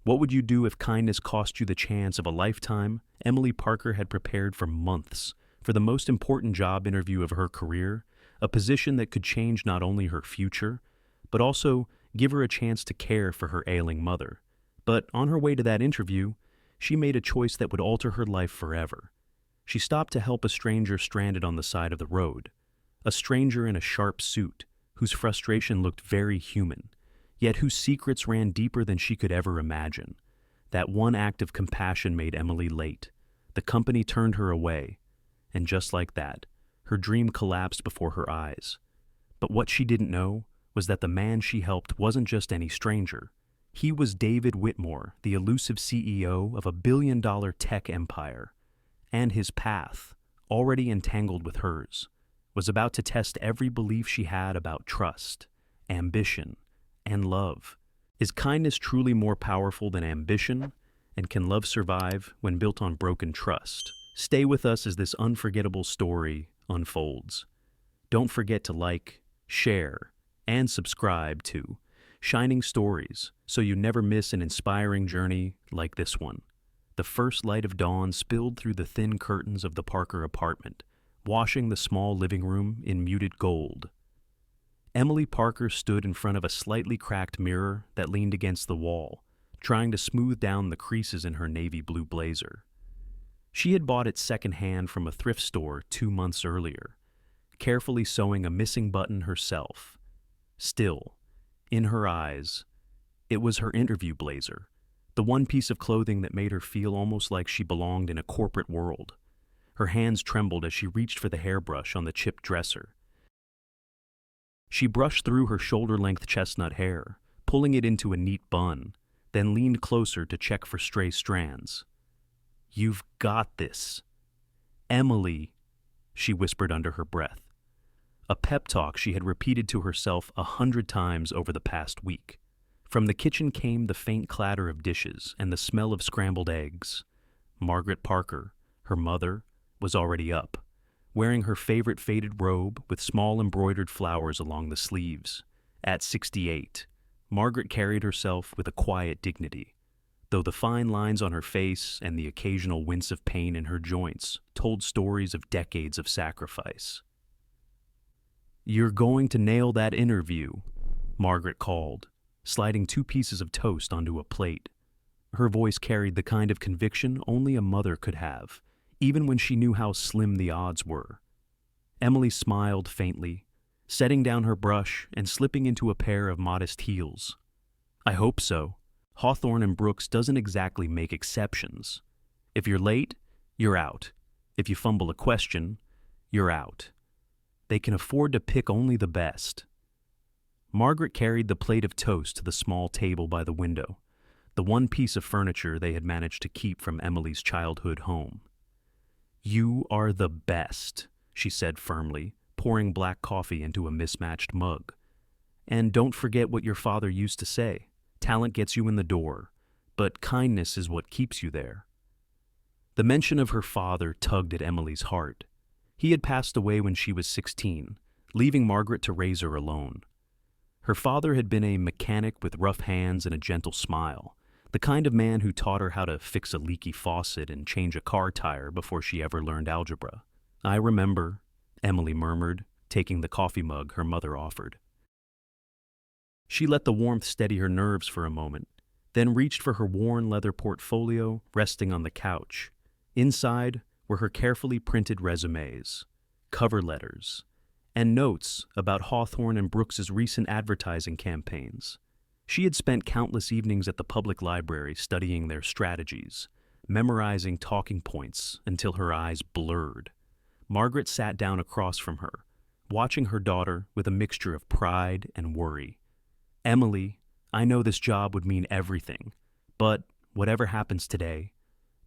What would you do if kindness cost you the chance of a lifetime? Emily Parker had prepared for months for the most important job interview of her career, a position that could change not only her future, but also give her a chance to care for her ailing mother. But on her way to that interview, she made a choice that would alter her life forever. She stopped to help a stranger stranded on the side of the road, a stranger in a sharp suit whose frustration looked very human, yet whose secrets ran deeper than she could ever imagine. That one act of compassion made Emily late. The company turned her away, and just like that, her dream collapsed before her eyes. But what she didn't know was that the man she helped wasn't just any stranger. He was David Whitmore, the elusive CEO of a billion-dollar tech empire. And his path, already entangled with hers, was about to test every belief she had about trust, ambition, and love. Is kindness truly more powerful than ambition? And can love survive when built on broken trust? Stay with us as this unforgettable story unfolds. Don't forget to like, share, and subscribe to Shining Stories so you never miss an inspiring journey like this one. The first light of dawn spilled through the thin curtains of the Parker apartment, washing the small living room in muted gold. Emily Parker stood in front of a slightly cracked mirror that leaned against the wall, trying to smooth down the creases in her navy blue blazer. She had bought it secondhand from a thrift store 2 months earlier, carefully sewing a missing button herself. Still, in her eyes, it was her interview blazer, the one piece of clothing that made her feel almost like she belonged in a corporate world. Her hands trembled as she reached for the hairbrush on the chipped dresser. She brushed through her shoulder-length chestnut hair, pulling it into a neat bun, then leaned closer to check for stray strands. "You've got this." "Emily," she whispered under her breath. A pep talk she had repeated to herself 100 times over the past week. From the kitchen came the faint clatter of dishes and the smell of scrambled eggs. Margaret Parker, her mother, was already up, wearing her favorite faded robe with small embroidered flowers along the sleeves. At 68, Margaret carried herself with a quiet dignity, though the fine lines on her face and the occasional wince of pain in her joints told stories of decades of sacrifice. "You're going to nail that interview," Margaret called, sliding 2 pieces of toast onto a plate. Her voice carried the kind of conviction only a mother could have, even when she knew how slim the odds were. Emily smiled faintly, setting down her brush and slipping into a pair of modest heels. "I hope so. Hawthorne and Brooks doesn't exactly make exceptions. If you're late, you're out. If you fumble a question, you're out. They can afford to pick only the best." Margaret carried the plate of toast to the small table by the window, the one piece of furniture they had managed to keep from Emily's childhood home. "You are the best," she said firmly, pouring black coffee into a mismatched mug. "And don't forget what your father used to say. Talent gets you in the door, but kindness is what keeps you there." The mention of her father tugged at Emily's heart. He had passed away when she was 16, leaving Margaret to raise her alone. Her father had been a mechanic with rough hands and a gentle smile, the kind of man who taught her how to fix a leaky faucet and change a car tire before she ever learned algebra. "I remember," Emily murmured, taking the coffee mug her mother offered. She let the warmth steady her nerves for a moment, then reached for her worn leather portfolio resting on the couch. Inside were her carefully printed resumes, cover letters, and notes about Hawthorne and Brooks's recent advertising campaigns. She had spent countless evenings at the public library studying their strategies, memorizing talking points until her eyes blurred. Margaret sat down across from her, watching her daughter with a mixture of pride and worry. "Emily, I know this job would mean everything, but whatever happens today,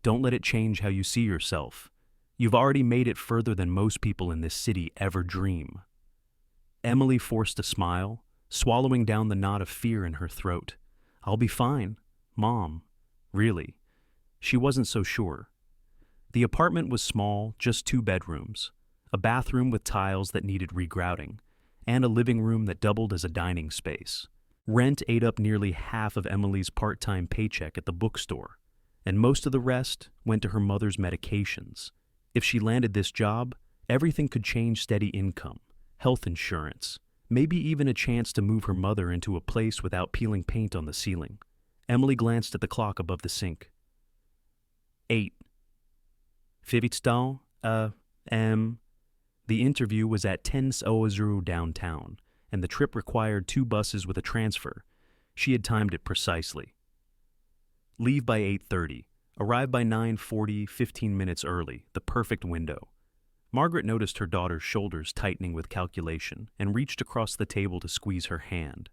don't let it change how you see yourself. You've already made it further than most people in this city ever dream." Emily forced a smile, swallowing down the knot of fear in her throat. "I'll be fine, Mom." Really, she wasn't so sure. The apartment was small, just 2 bedrooms, a bathroom with tiles that needed regrouting, and a living room that doubled as a dining space. Rent ate up nearly half of Emily's part-time paycheck at the bookstore, and most of the rest went to her mother's medications. If she landed this job, everything could change: steady income, health insurance, maybe even a chance to move her mother into a place without peeling paint on the ceiling. Emily glanced at the clock above the sink. 8. Fivitstal, The interview was at 10:00 downtown, and the trip required 2 buses with a transfer. She had timed it precisely. Leave by 8:30. Arrive by 9:40, 15 minutes early, the perfect window. Margaret noticed her daughter's shoulders tightening with calculation and reached across the table to squeeze her hand.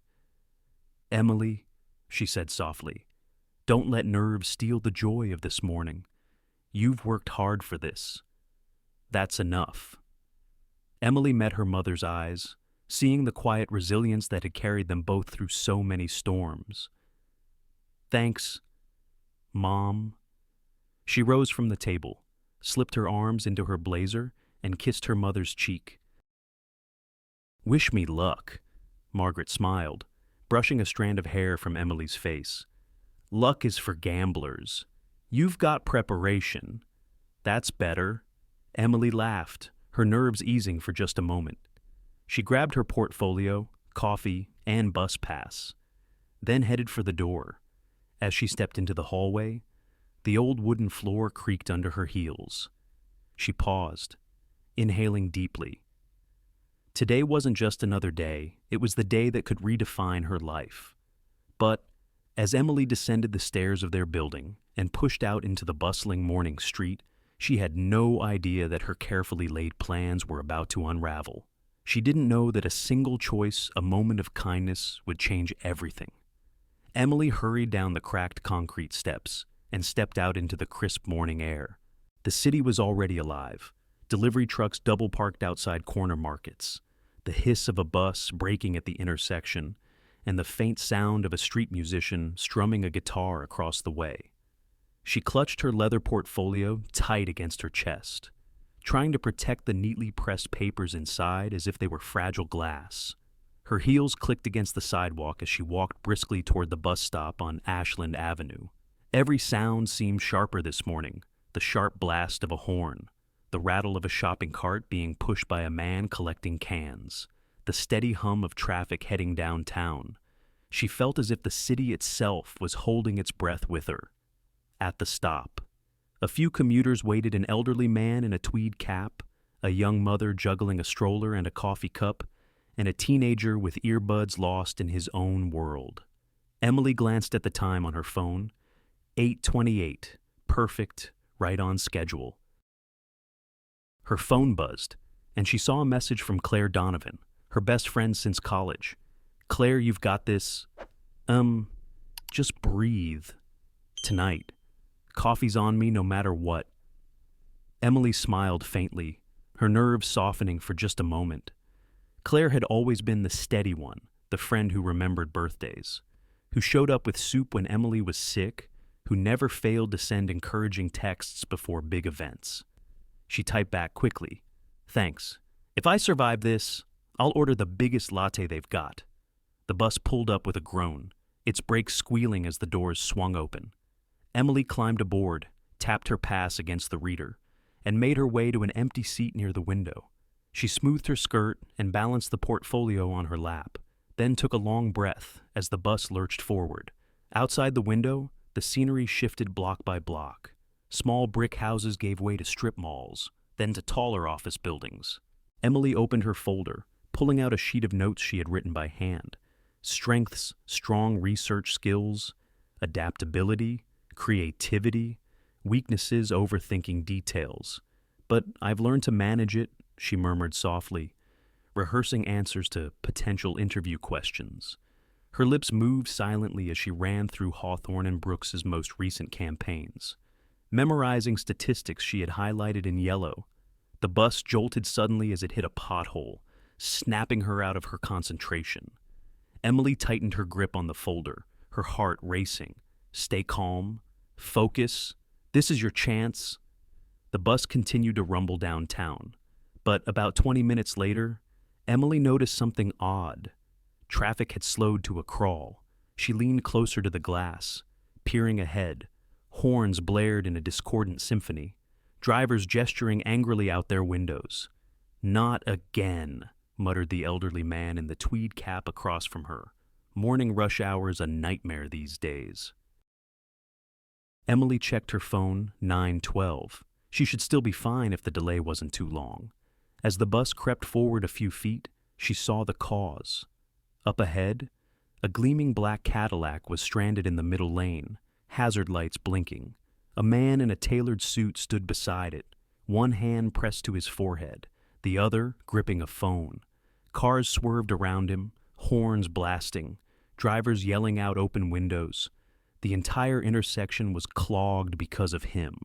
"Emily," she said softly, "don't let nerves steal the joy of this morning. You've worked hard for this. That's enough." Emily met her mother's eyes, seeing the quiet resilience that had carried them both through so many storms. "Thanks, Mom." She rose from the table, slipped her arms into her blazer, and kissed her mother's cheek. "Wish me luck," Margaret smiled, brushing a strand of hair from Emily's face. "Luck is for gamblers. You've got preparation. That's better." Emily laughed, her nerves easing for just a moment. She grabbed her portfolio, coffee, and bus pass, then headed for the door. As she stepped into the hallway, the old wooden floor creaked under her heels. She paused, inhaling deeply. Today wasn't just another day, it was the day that could redefine her life. But as Emily descended the stairs of their building and pushed out into the bustling morning street, she had no idea that her carefully laid plans were about to unravel. She didn't know that a single choice, a moment of kindness, would change everything. Emily hurried down the cracked concrete steps and stepped out into the crisp morning air. The city was already alive. Delivery trucks double-parked outside corner markets, the hiss of a bus braking at the intersection, and the faint sound of a street musician strumming a guitar across the way. She clutched her leather portfolio tight against her chest, trying to protect the neatly pressed papers inside as if they were fragile glass. Her heels clicked against the sidewalk as she walked briskly toward the bus stop on Ashland Avenue. Every sound seemed sharper this morning: the sharp blast of a horn, the rattle of a shopping cart being pushed by a man collecting cans, the steady hum of traffic heading downtown. She felt as if the city itself was holding its breath with her. At the stop, a few commuters waited: an elderly man in a tweed cap, a young mother juggling a stroller and a coffee cup, and a teenager with earbuds lost in his own world. Emily glanced at the time on her phone. 8:28. Perfect, right on schedule. Her phone buzzed, and she saw a message from Claire Donovan, her best friend since college. "Claire, you've got this. Just breathe. Tonight. Coffee's on me no matter what." Emily smiled faintly, her nerves softening for just a moment. Claire had always been the steady one, the friend who remembered birthdays, who showed up with soup when Emily was sick, who never failed to send encouraging texts before big events. She typed back quickly, "Thanks. If I survive this, I'll order the biggest latte they've got." The bus pulled up with a groan, its brakes squealing as the doors swung open. Emily climbed aboard, tapped her pass against the reader, and made her way to an empty seat near the window. She smoothed her skirt and balanced the portfolio on her lap, then took a long breath as the bus lurched forward. Outside the window, the scenery shifted block by block. Small brick houses gave way to strip malls, then to taller office buildings. Emily opened her folder, pulling out a sheet of notes she had written by hand. Strengths, strong research skills, adaptability, creativity, weaknesses, overthinking details. "But I've learned to manage it," she murmured softly, rehearsing answers to potential interview questions. Her lips moved silently as she ran through Hawthorne and Brooks's most recent campaigns, memorizing statistics she had highlighted in yellow. The bus jolted suddenly as it hit a pothole, snapping her out of her concentration. Emily tightened her grip on the folder, her heart racing. "Stay calm. Focus. This is your chance." The bus continued to rumble downtown, but about 20 minutes later, Emily noticed something odd. Traffic had slowed to a crawl. She leaned closer to the glass, peering ahead. Horns blared in a discordant symphony, drivers gesturing angrily out their windows. "Not again," muttered the elderly man in the tweed cap across from her. Morning rush hour's a nightmare these days. Emily checked her phone, 9:12. She should still be fine if the delay wasn't too long. As the bus crept forward a few feet, she saw the cause. Up ahead, a gleaming black Cadillac was stranded in the middle lane, hazard lights blinking. A man in a tailored suit stood beside it, one hand pressed to his forehead, the other gripping a phone. Cars swerved around him, horns blasting, drivers yelling out open windows. The entire intersection was clogged because of him.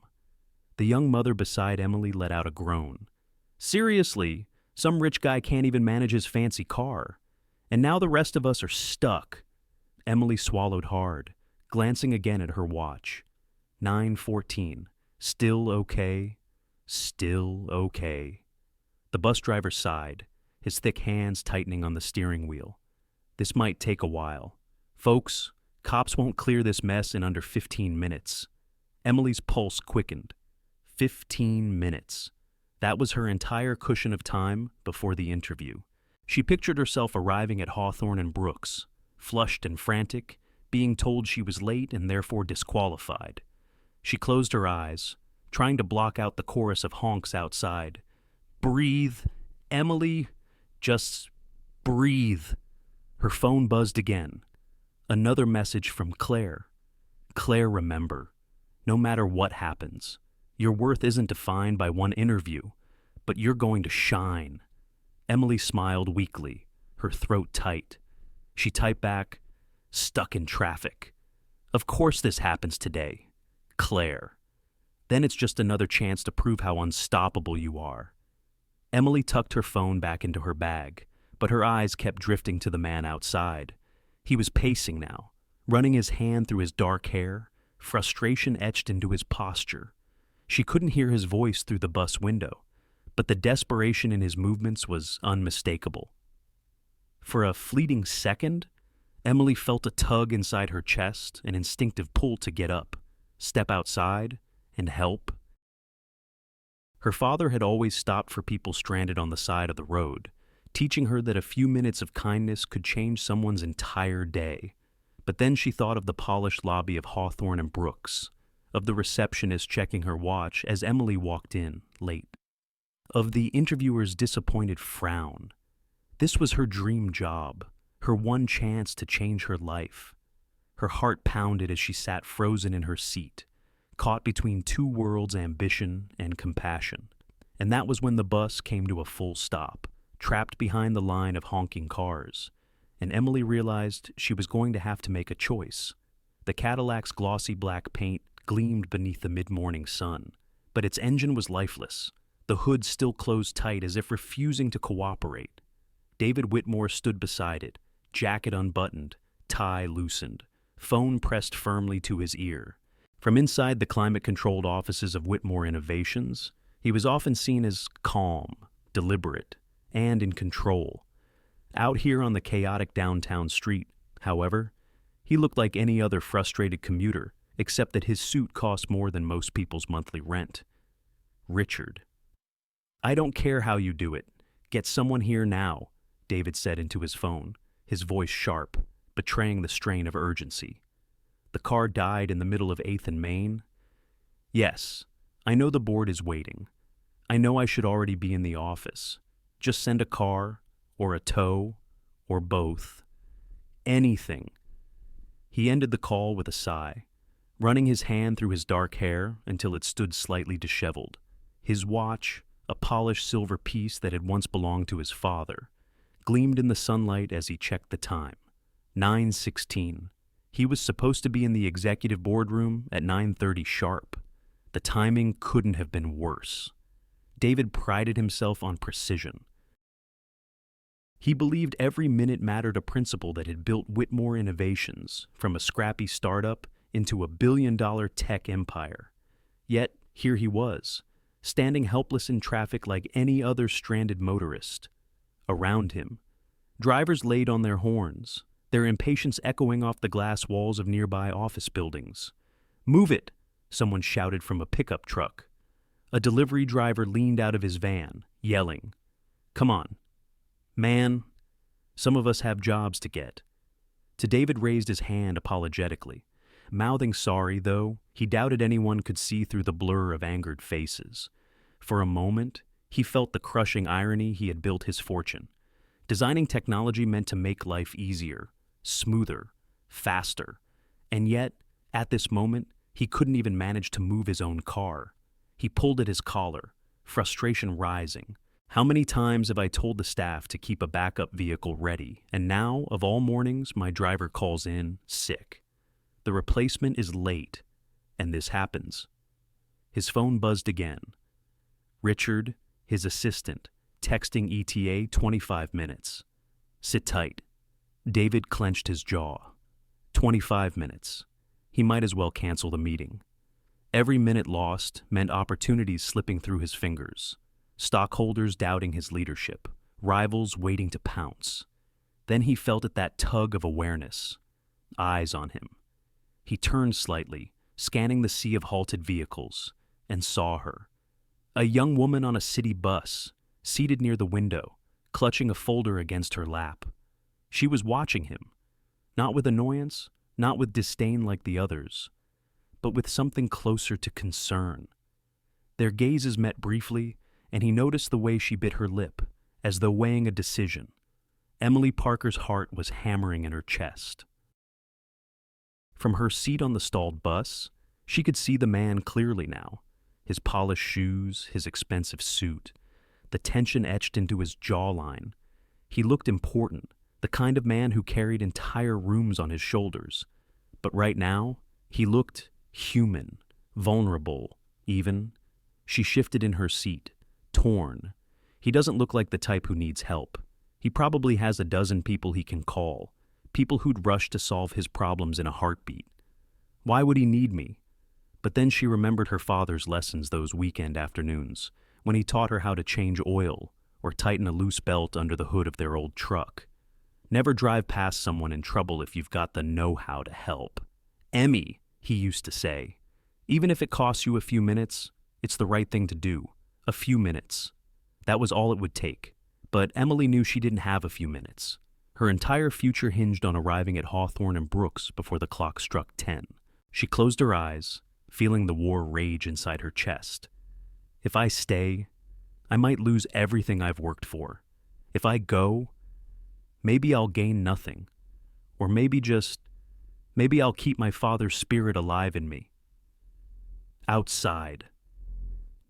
The young mother beside Emily let out a groan. Seriously, some rich guy can't even manage his fancy car. And now the rest of us are stuck. Emily swallowed hard, glancing again at her watch. 9:14. Still okay. Still okay. The bus driver sighed, his thick hands tightening on the steering wheel. This might take a while. Folks, cops won't clear this mess in under 15 minutes. Emily's pulse quickened. 15 minutes. That was her entire cushion of time before the interview. She pictured herself arriving at Hawthorne and Brooks, flushed and frantic, being told she was late and therefore disqualified. She closed her eyes, trying to block out the chorus of honks outside. Breathe, Emily, just breathe. Her phone buzzed again. Another message from Claire. Claire, remember, no matter what happens, your worth isn't defined by one interview, but you're going to shine. Emily smiled weakly, her throat tight. She typed back, stuck in traffic. Of course this happens today. Claire. Then it's just another chance to prove how unstoppable you are. Emily tucked her phone back into her bag, but her eyes kept drifting to the man outside. He was pacing now, running his hand through his dark hair, frustration etched into his posture. She couldn't hear his voice through the bus window, but the desperation in his movements was unmistakable. For a fleeting second, Emily felt a tug inside her chest, an instinctive pull to get up, step outside, and help. Her father had always stopped for people stranded on the side of the road, teaching her that a few minutes of kindness could change someone's entire day. But then she thought of the polished lobby of Hawthorne and Brooks, of the receptionist checking her watch as Emily walked in, late, of the interviewer's disappointed frown. This was her dream job, her one chance to change her life. Her heart pounded as she sat frozen in her seat, caught between two worlds, ambition and compassion. And that was when the bus came to a full stop, trapped behind the line of honking cars, and Emily realized she was going to have to make a choice. The Cadillac's glossy black paint gleamed beneath the mid-morning sun, but its engine was lifeless, the hood still closed tight as if refusing to cooperate. David Whitmore stood beside it, jacket unbuttoned, tie loosened, phone pressed firmly to his ear. From inside the climate-controlled offices of Whitmore Innovations, he was often seen as calm, deliberate, and in control. Out here on the chaotic downtown street, however, he looked like any other frustrated commuter, except that his suit cost more than most people's monthly rent. Richard. "I don't care how you do it. Get someone here now," David said into his phone, his voice sharp, betraying the strain of urgency. "The car died in the middle of 8th and Main?" "Yes, I know the board is waiting. I know I should already be in the office. Just send a car, or a tow, or both. Anything." He ended the call with a sigh, running his hand through his dark hair until it stood slightly disheveled. His watch, a polished silver piece that had once belonged to his father, gleamed in the sunlight as he checked the time. 9:16. He was supposed to be in the executive boardroom at 9:30 sharp. The timing couldn't have been worse. David prided himself on precision. He believed every minute mattered, a principle that had built Whitmore Innovations from a scrappy startup into a billion-dollar tech empire. Yet, here he was, standing helpless in traffic like any other stranded motorist. Around him, Drivers laid on their horns, their impatience echoing off the glass walls of nearby office buildings. "Move it!" someone shouted from a pickup truck. A delivery driver leaned out of his van, yelling, "Come on, man, some of us have jobs to get." To David raised his hand apologetically. Mouthing sorry, though, he doubted anyone could see through the blur of angered faces. For a moment, he felt the crushing irony he had built his fortune. Designing technology meant to make life easier, smoother, faster, and yet, at this moment, he couldn't even manage to move his own car. He pulled at his collar, frustration rising. How many times have I told the staff to keep a backup vehicle ready, and now, of all mornings, my driver calls in sick. The replacement is late, and this happens. His phone buzzed again. Richard, his assistant, texting ETA 25 minutes. "Sit tight." David clenched his jaw. 25 minutes. He might as well cancel the meeting. Every minute lost meant opportunities slipping through his fingers. Stockholders doubting his leadership, rivals waiting to pounce. Then he felt at that tug of awareness. Eyes on him. He turned slightly, scanning the sea of halted vehicles, and saw her. A young woman on a city bus, seated near the window, clutching a folder against her lap. She was watching him, not with annoyance, not with disdain like the others, but with something closer to concern. Their gazes met briefly, and he noticed the way she bit her lip, as though weighing a decision. Emily Parker's heart was hammering in her chest. From her seat on the stalled bus, she could see the man clearly now. His polished shoes, his expensive suit, the tension etched into his jawline. He looked important, the kind of man who carried entire rooms on his shoulders. But right now, he looked human, vulnerable, even. She shifted in her seat, torn. He doesn't look like the type who needs help. He probably has a dozen people he can call, people who'd rush to solve his problems in a heartbeat. Why would he need me? But then she remembered her father's lessons those weekend afternoons, when he taught her how to change oil or tighten a loose belt under the hood of their old truck. Never drive past someone in trouble if you've got the know-how to help. "Emmy," he used to say, "even if it costs you a few minutes, it's the right thing to do. A few minutes." That was all it would take. But Emily knew she didn't have a few minutes. Her entire future hinged on arriving at Hawthorne and Brooks before the clock struck 10. She closed her eyes, feeling the war rage inside her chest. If I stay, I might lose everything I've worked for. If I go, maybe I'll gain nothing. Or maybe I'll keep my father's spirit alive in me. Outside.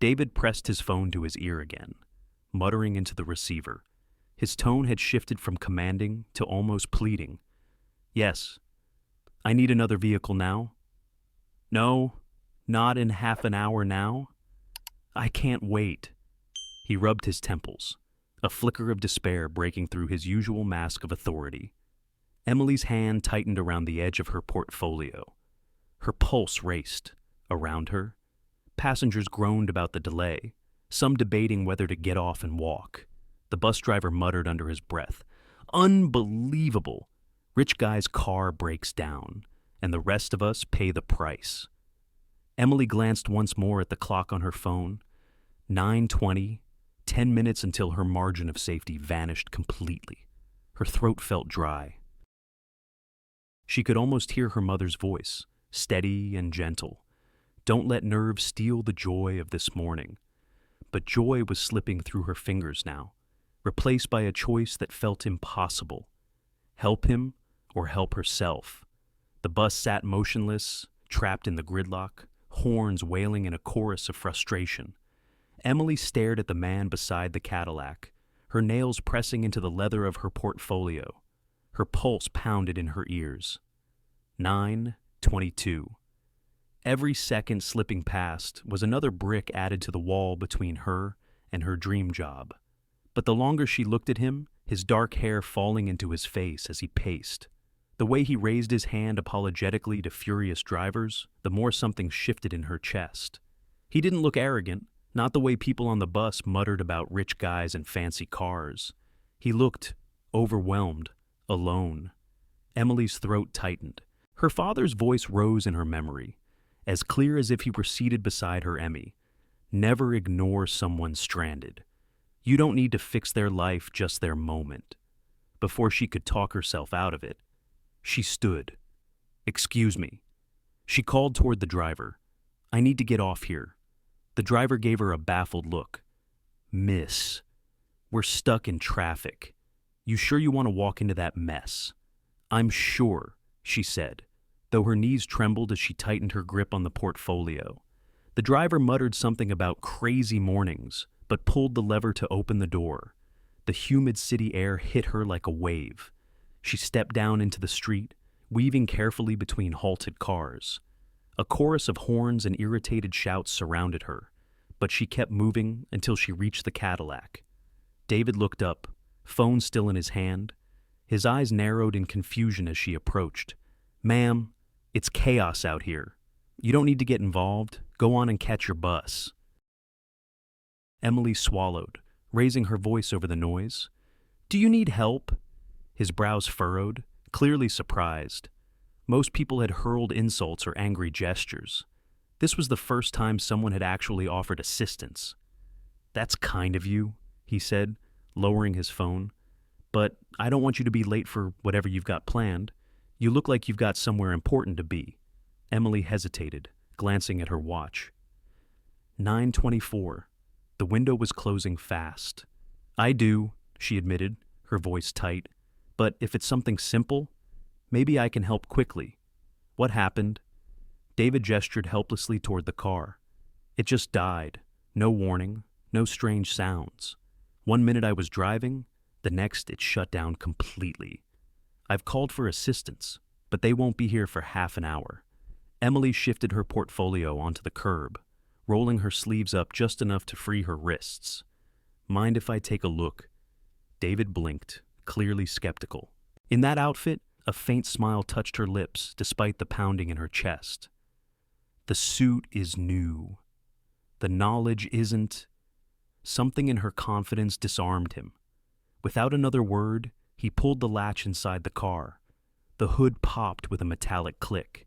David pressed his phone to his ear again, muttering into the receiver. His tone had shifted from commanding to almost pleading. "Yes. I need another vehicle now." "No, not in half an hour now. I can't wait." He rubbed his temples, a flicker of despair breaking through his usual mask of authority. Emily's hand tightened around the edge of her portfolio. Her pulse raced. Around her, passengers groaned about the delay, some debating whether to get off and walk. The bus driver muttered under his breath, "Unbelievable! Rich guy's car breaks down, and the rest of us pay the price." Emily glanced once more at the clock on her phone. 9:20, 10 minutes until her margin of safety vanished completely. Her throat felt dry. She could almost hear her mother's voice, steady and gentle. Don't let nerves steal the joy of this morning. But joy was slipping through her fingers now, replaced by a choice that felt impossible. Help him or help herself. The bus sat motionless, trapped in the gridlock, horns wailing in a chorus of frustration. Emily stared at the man beside the Cadillac, her nails pressing into the leather of her portfolio. Her pulse pounded in her ears. 9:22. Every second slipping past was another brick added to the wall between her and her dream job. But the longer she looked at him, his dark hair falling into his face as he paced, the way he raised his hand apologetically to furious drivers, the more something shifted in her chest. He didn't look arrogant, not the way people on the bus muttered about rich guys and fancy cars. He looked overwhelmed, alone. Emily's throat tightened. Her father's voice rose in her memory, as clear as if he were seated beside her. Emmy, never ignore someone stranded. You don't need to fix their life, just their moment. Before she could talk herself out of it, she stood. Excuse me. She called toward the driver. I need to get off here. The driver gave her a baffled look. Miss, we're stuck in traffic. You sure you want to walk into that mess? I'm sure, she said, though her knees trembled as she tightened her grip on the portfolio. The driver muttered something about crazy mornings, but pulled the lever to open the door. The humid city air hit her like a wave. She stepped down into the street, weaving carefully between halted cars. A chorus of horns and irritated shouts surrounded her, but she kept moving until she reached the Cadillac. David looked up, phone still in his hand. His eyes narrowed in confusion as she approached. Ma'am, it's chaos out here. You don't need to get involved. Go on and catch your bus. Emily swallowed, raising her voice over the noise. Do you need help? His brows furrowed, clearly surprised. Most people had hurled insults or angry gestures. This was the first time someone had actually offered assistance. That's kind of you, he said, lowering his phone. But I don't want you to be late for whatever you've got planned. You look like you've got somewhere important to be. Emily hesitated, glancing at her watch. 9:24. The window was closing fast. I do, she admitted, her voice tight. But if it's something simple, maybe I can help quickly. What happened? David gestured helplessly toward the car. It just died. No warning, no strange sounds. 1 minute I was driving, the next it shut down completely. I've called for assistance, but they won't be here for half an hour. Emily shifted her portfolio onto the curb, rolling her sleeves up just enough to free her wrists. Mind if I take a look? David blinked, clearly skeptical. In that outfit, a faint smile touched her lips despite the pounding in her chest. The suit is new. The knowledge isn't. Something in her confidence disarmed him. Without another word, he pulled the latch inside the car. The hood popped with a metallic click.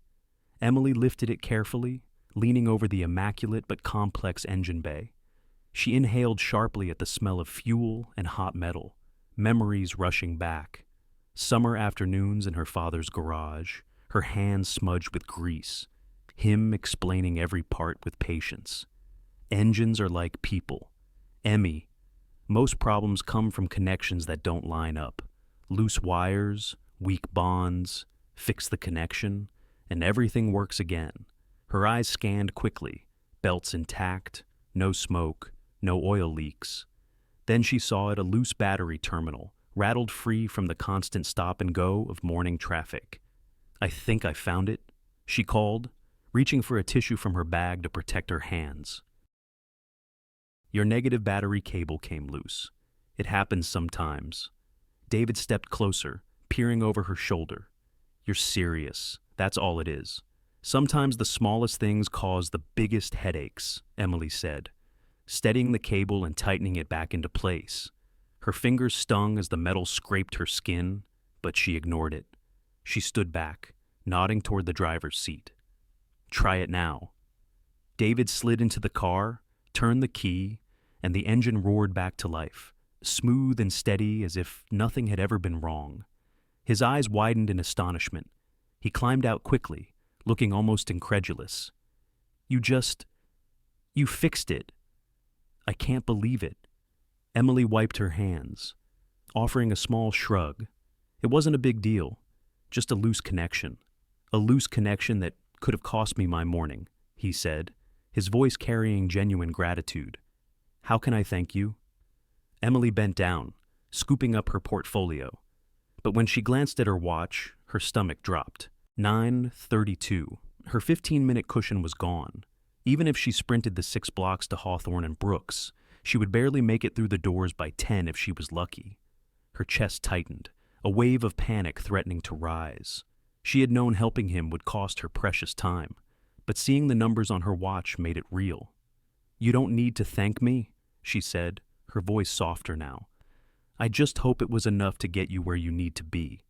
Emily lifted it carefully, leaning over the immaculate but complex engine bay. She inhaled sharply at the smell of fuel and hot metal, memories rushing back. Summer afternoons in her father's garage, her hands smudged with grease, him explaining every part with patience. Engines are like people. Emmy, most problems come from connections that don't line up. Loose wires, weak bonds, fix the connection, and everything works again. Her eyes scanned quickly, belts intact, no smoke, no oil leaks. Then she saw it, a loose battery terminal, rattled free from the constant stop and go of morning traffic. I think I found it, she called, reaching for a tissue from her bag to protect her hands. Your negative battery cable came loose. It happens sometimes. David stepped closer, peering over her shoulder. You're serious. That's all it is. Sometimes the smallest things cause the biggest headaches, Emily said, steadying the cable and tightening it back into place. Her fingers stung as the metal scraped her skin, but she ignored it. She stood back, nodding toward the driver's seat. Try it now. David slid into the car, turned the key, and the engine roared back to life, smooth and steady as if nothing had ever been wrong. His eyes widened in astonishment. He climbed out quickly, looking almost incredulous. You fixed it. I can't believe it. Emily wiped her hands, offering a small shrug. It wasn't a big deal, just a loose connection. A loose connection that could have cost me my morning, he said, his voice carrying genuine gratitude. How can I thank you? Emily bent down, scooping up her portfolio. But when she glanced at her watch, her stomach dropped. 9:32. Her 15-minute cushion was gone. Even if she sprinted the 6 blocks to Hawthorne and Brooks, she would barely make it through the doors by 10 if she was lucky. Her chest tightened, a wave of panic threatening to rise. She had known helping him would cost her precious time, but seeing the numbers on her watch made it real. You don't need to thank me, she said, her voice softer now. I just hope it was enough to get you where you need to be.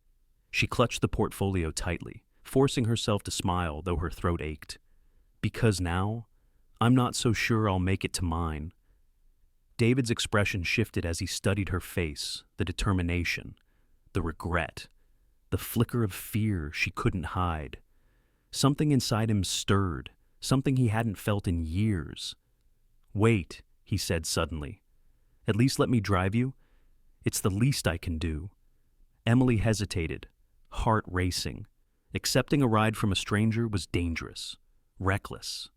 She clutched the portfolio tightly, forcing herself to smile though her throat ached. Because now, I'm not so sure I'll make it to mine. David's expression shifted as he studied her face, the determination, the regret, the flicker of fear she couldn't hide. Something inside him stirred, something he hadn't felt in years. Wait, he said suddenly. At least let me drive you. It's the least I can do. Emily hesitated, heart racing. Accepting a ride from a stranger was dangerous, reckless.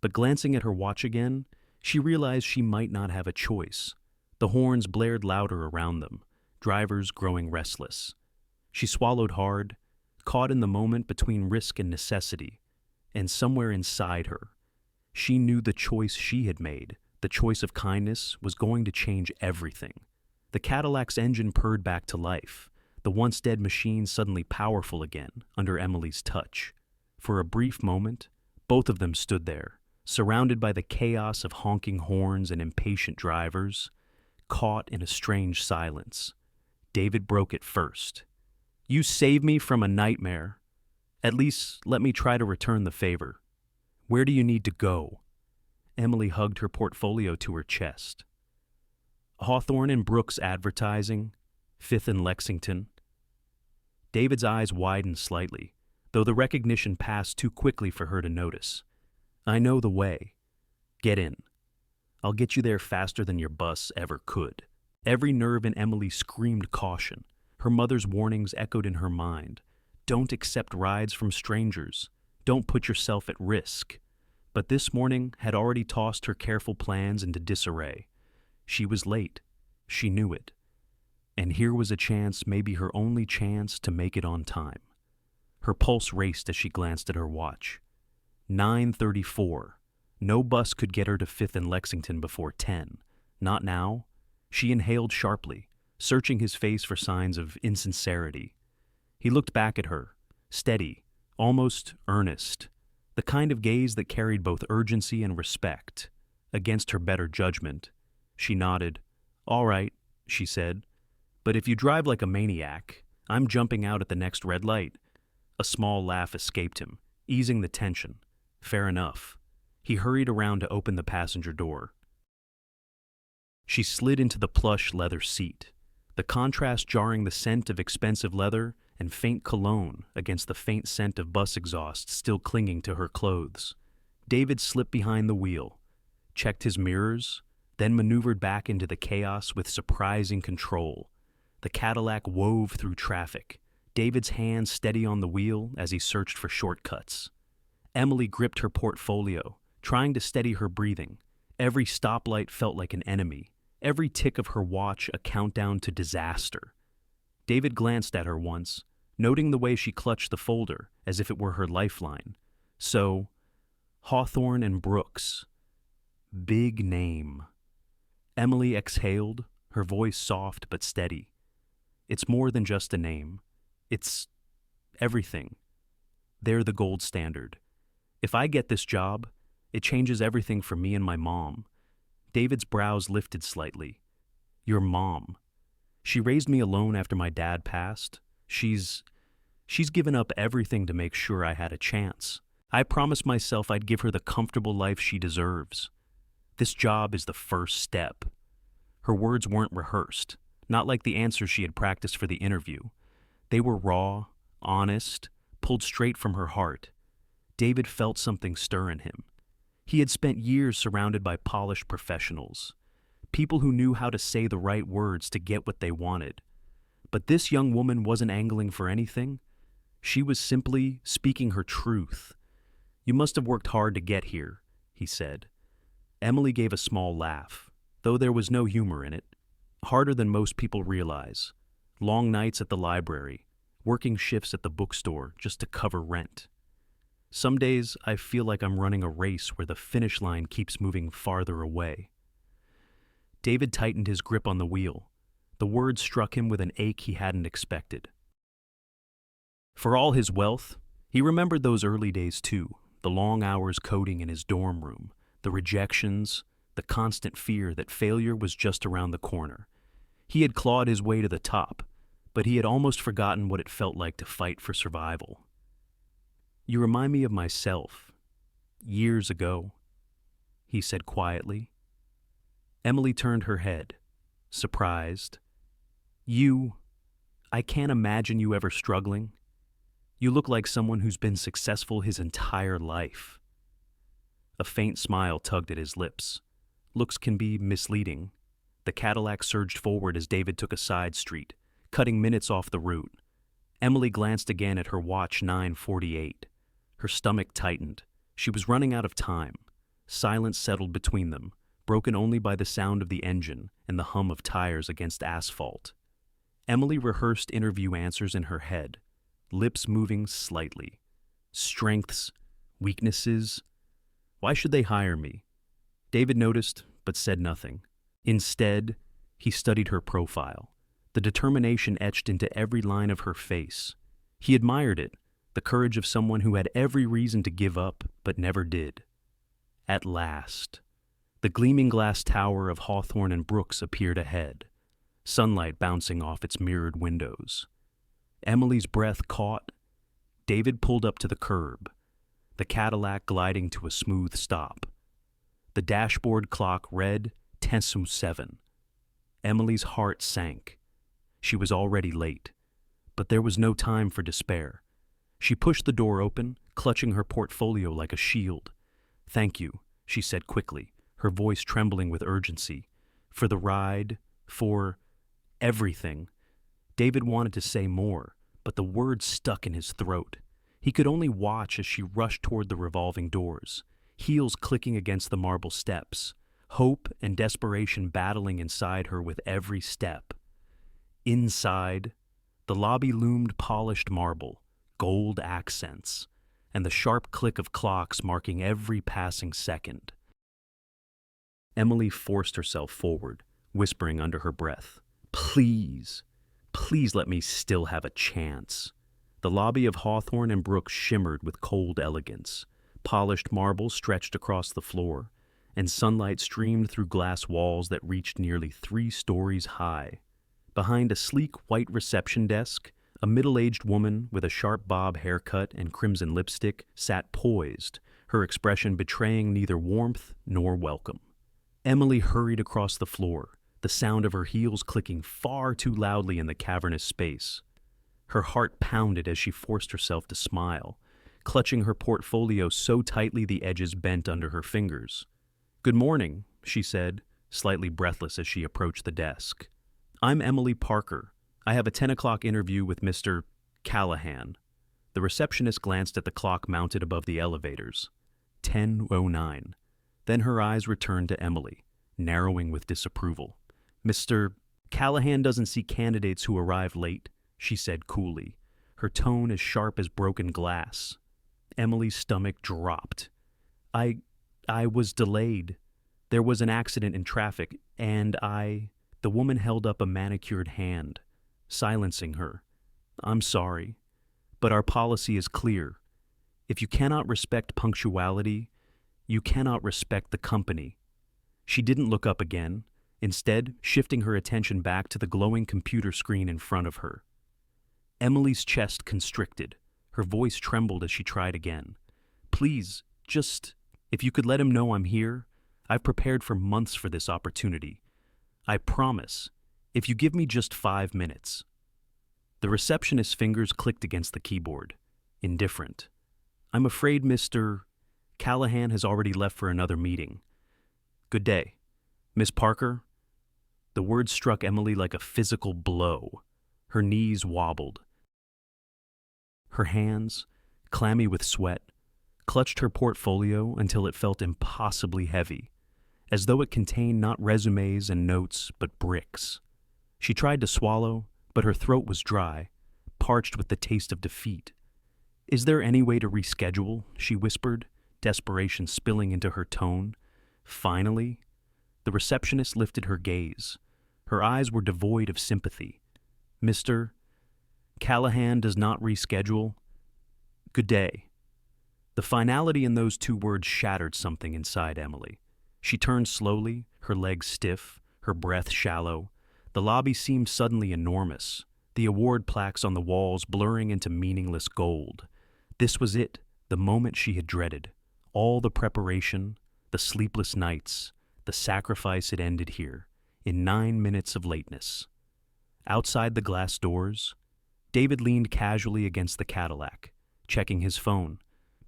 But glancing at her watch again, she realized she might not have a choice. The horns blared louder around them, drivers growing restless. She swallowed hard, caught in the moment between risk and necessity, and somewhere inside her, she knew the choice she had made, the choice of kindness, was going to change everything. The Cadillac's engine purred back to life, the once dead machine suddenly powerful again under Emily's touch. For a brief moment, both of them stood there, surrounded by the chaos of honking horns and impatient drivers, caught in a strange silence. David broke it first. You saved me from a nightmare. At least let me try to return the favor. Where do you need to go? Emily hugged her portfolio to her chest. Hawthorne and Brooks Advertising, 5th and Lexington. David's eyes widened slightly, though the recognition passed too quickly for her to notice. I know the way. Get in. I'll get you there faster than your bus ever could. Every nerve in Emily screamed caution. Her mother's warnings echoed in her mind. Don't accept rides from strangers. Don't put yourself at risk. But this morning had already tossed her careful plans into disarray. She was late. She knew it. And here was a chance, maybe her only chance, to make it on time. Her pulse raced as she glanced at her watch. 9:34. No bus could get her to 5th and Lexington before 10. Not now. She inhaled sharply, searching his face for signs of insincerity. He looked back at her, steady, almost earnest, the kind of gaze that carried both urgency and respect. Against her better judgment, she nodded. All right, she said, but if you drive like a maniac, I'm jumping out at the next red light. A small laugh escaped him, easing the tension. Fair enough. He hurried around to open the passenger door. She slid into the plush leather seat, the contrast jarring the scent of expensive leather and faint cologne against the faint scent of bus exhaust still clinging to her clothes. David slipped behind the wheel, checked his mirrors, then maneuvered back into the chaos with surprising control. The Cadillac wove through traffic, David's hands steady on the wheel as he searched for shortcuts. Emily gripped her portfolio, trying to steady her breathing. Every stoplight felt like an enemy, every tick of her watch a countdown to disaster. David glanced at her once, noting the way she clutched the folder as if it were her lifeline. So, Hawthorne and Brooks. Big name. Emily exhaled, her voice soft but steady. It's more than just a name. It's everything. They're the gold standard. If I get this job, it changes everything for me and my mom. David's brows lifted slightly. Your mom. She raised me alone after my dad passed. She's given up everything to make sure I had a chance. I promised myself I'd give her the comfortable life she deserves. This job is the first step. Her words weren't rehearsed, not like the answers she had practiced for the interview. They were raw, honest, pulled straight from her heart. David felt something stir in him. He had spent years surrounded by polished professionals, people who knew how to say the right words to get what they wanted. But this young woman wasn't angling for anything. She was simply speaking her truth. You must have worked hard to get here, he said. Emily gave a small laugh, though there was no humor in it. Harder than most people realize. Long nights at the library, working shifts at the bookstore just to cover rent. Some days I feel like I'm running a race where the finish line keeps moving farther away. David tightened his grip on the wheel. The words struck him with an ache he hadn't expected. For all his wealth, he remembered those early days too, the long hours coding in his dorm room, the rejections, the constant fear that failure was just around the corner. He had clawed his way to the top, but he had almost forgotten what it felt like to fight for survival. "You remind me of myself, years ago," he said quietly. Emily turned her head, surprised. I can't imagine you ever struggling. You look like someone who's been successful his entire life." A faint smile tugged at his lips. Looks can be misleading. The Cadillac surged forward as David took a side street, cutting minutes off the route. Emily glanced again at her watch, 9:48. Her stomach tightened. She was running out of time. Silence settled between them, broken only by the sound of the engine and the hum of tires against asphalt. Emily rehearsed interview answers in her head, lips moving slightly. Strengths, weaknesses. Why should they hire me? David noticed, but said nothing. Instead, he studied her profile, the determination etched into every line of her face. He admired it, the courage of someone who had every reason to give up, but never did. At last, the gleaming glass tower of Hawthorne and Brooks appeared ahead, sunlight bouncing off its mirrored windows. Emily's breath caught. David pulled up to the curb, the Cadillac gliding to a smooth stop. The dashboard clock read 10:07. Emily's heart sank. She was already late, but there was no time for despair. She pushed the door open, clutching her portfolio like a shield. "Thank you," she said quickly, her voice trembling with urgency. "For the ride, for everything." David wanted to say more, but the words stuck in his throat. He could only watch as she rushed toward the revolving doors, heels clicking against the marble steps, hope and desperation battling inside her with every step. Inside, the lobby loomed polished marble, gold accents, and the sharp click of clocks marking every passing second. Emily forced herself forward, whispering under her breath, "Please, please let me still have a chance." The lobby of Hawthorne and Brooks shimmered with cold elegance. Polished marble stretched across the floor, and sunlight streamed through glass walls that reached nearly 3 stories high. Behind a sleek white reception desk, a middle-aged woman with a sharp bob haircut and crimson lipstick sat poised, her expression betraying neither warmth nor welcome. Emily hurried across the floor, the sound of her heels clicking far too loudly in the cavernous space. Her heart pounded as she forced herself to smile, clutching her portfolio so tightly the edges bent under her fingers. "Good morning," she said, slightly breathless as she approached the desk. "I'm Emily Parker. I have a 10 o'clock interview with Mr. Callahan." The receptionist glanced at the clock mounted above the elevators. 10:09. Then her eyes returned to Emily, narrowing with disapproval. "Mr. Callahan doesn't see candidates who arrive late," she said coolly, her tone as sharp as broken glass. Emily's stomach dropped. I was delayed. There was an accident in traffic, and The woman held up a manicured hand, silencing her. "I'm sorry, but our policy is clear. If you cannot respect punctuality, you cannot respect the company." She didn't look up again, instead shifting her attention back to the glowing computer screen in front of her. Emily's chest constricted. Her voice trembled as she tried again. "Please, if you could let him know I'm here. I've prepared for months for this opportunity. I promise, if you give me just 5 minutes." The receptionist's fingers clicked against the keyboard, indifferent. "I'm afraid Mr. Callahan has already left for another meeting. Good day. Miss Parker?" The words struck Emily like a physical blow. Her knees wobbled. Her hands, clammy with sweat, clutched her portfolio until it felt impossibly heavy, as though it contained not resumes and notes, but bricks. She tried to swallow, but her throat was dry, parched with the taste of defeat. "Is there any way to reschedule?" she whispered, desperation spilling into her tone. Finally, the receptionist lifted her gaze. Her eyes were devoid of sympathy. "Mr. Callahan does not reschedule. Good day." The finality in those 2 words shattered something inside Emily. She turned slowly, her legs stiff, her breath shallow. The lobby seemed suddenly enormous, the award plaques on the walls blurring into meaningless gold. This was it, the moment she had dreaded. All the preparation, the sleepless nights, the sacrifice had ended here, in 9 minutes of lateness. Outside the glass doors, David leaned casually against the Cadillac, checking his phone.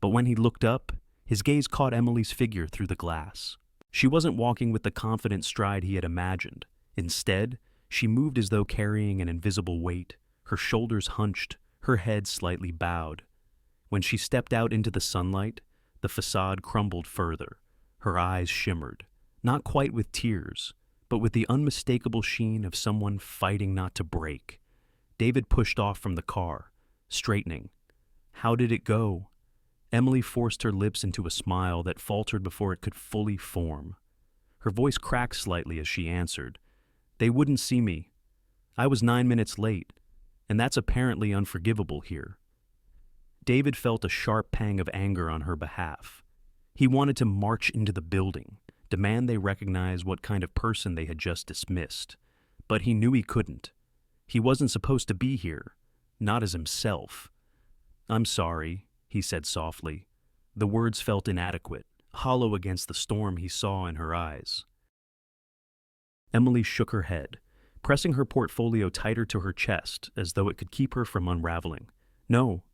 But when he looked up, his gaze caught Emily's figure through the glass. She wasn't walking with the confident stride he had imagined. Instead, she moved as though carrying an invisible weight, her shoulders hunched, her head slightly bowed. When she stepped out into the sunlight, the facade crumbled further. Her eyes shimmered, not quite with tears, but with the unmistakable sheen of someone fighting not to break. David pushed off from the car, straightening. How did it go? Emily forced her lips into a smile that faltered before it could fully form. Her voice cracked slightly as she answered. They wouldn't see me. I was 9 minutes late, and that's apparently unforgivable here. David felt a sharp pang of anger on her behalf. He wanted to march into the building, demand they recognize what kind of person they had just dismissed. But he knew he couldn't. He wasn't supposed to be here, not as himself. I'm sorry, he said softly. The words felt inadequate, hollow against the storm he saw in her eyes. Emily shook her head, pressing her portfolio tighter to her chest as though it could keep her from unraveling. No,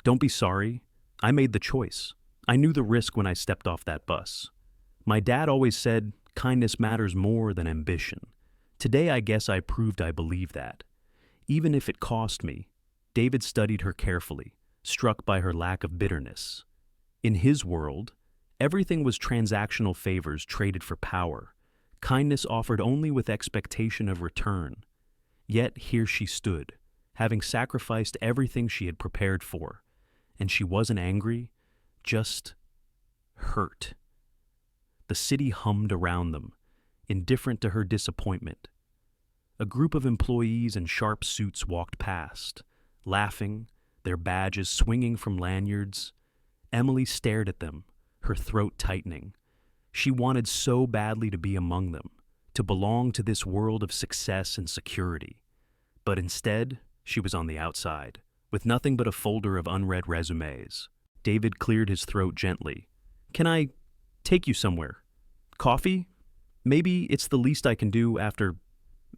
don't be sorry. I made the choice. I knew the risk when I stepped off that bus. My dad always said kindness matters more than ambition. Today I guess I proved I believe that. Even if it cost me. David studied her carefully, struck by her lack of bitterness. In his world, everything was transactional favors traded for power, kindness offered only with expectation of return. Yet here she stood, having sacrificed everything she had prepared for, and she wasn't angry, just hurt. The city hummed around them, indifferent to her disappointment. A group of employees in sharp suits walked past, laughing, their badges swinging from lanyards. Emily stared at them, her throat tightening. She wanted so badly to be among them, to belong to this world of success and security. But instead, she was on the outside, with nothing but a folder of unread resumes. David cleared his throat gently. Can I take you somewhere? Coffee? Maybe it's the least I can do after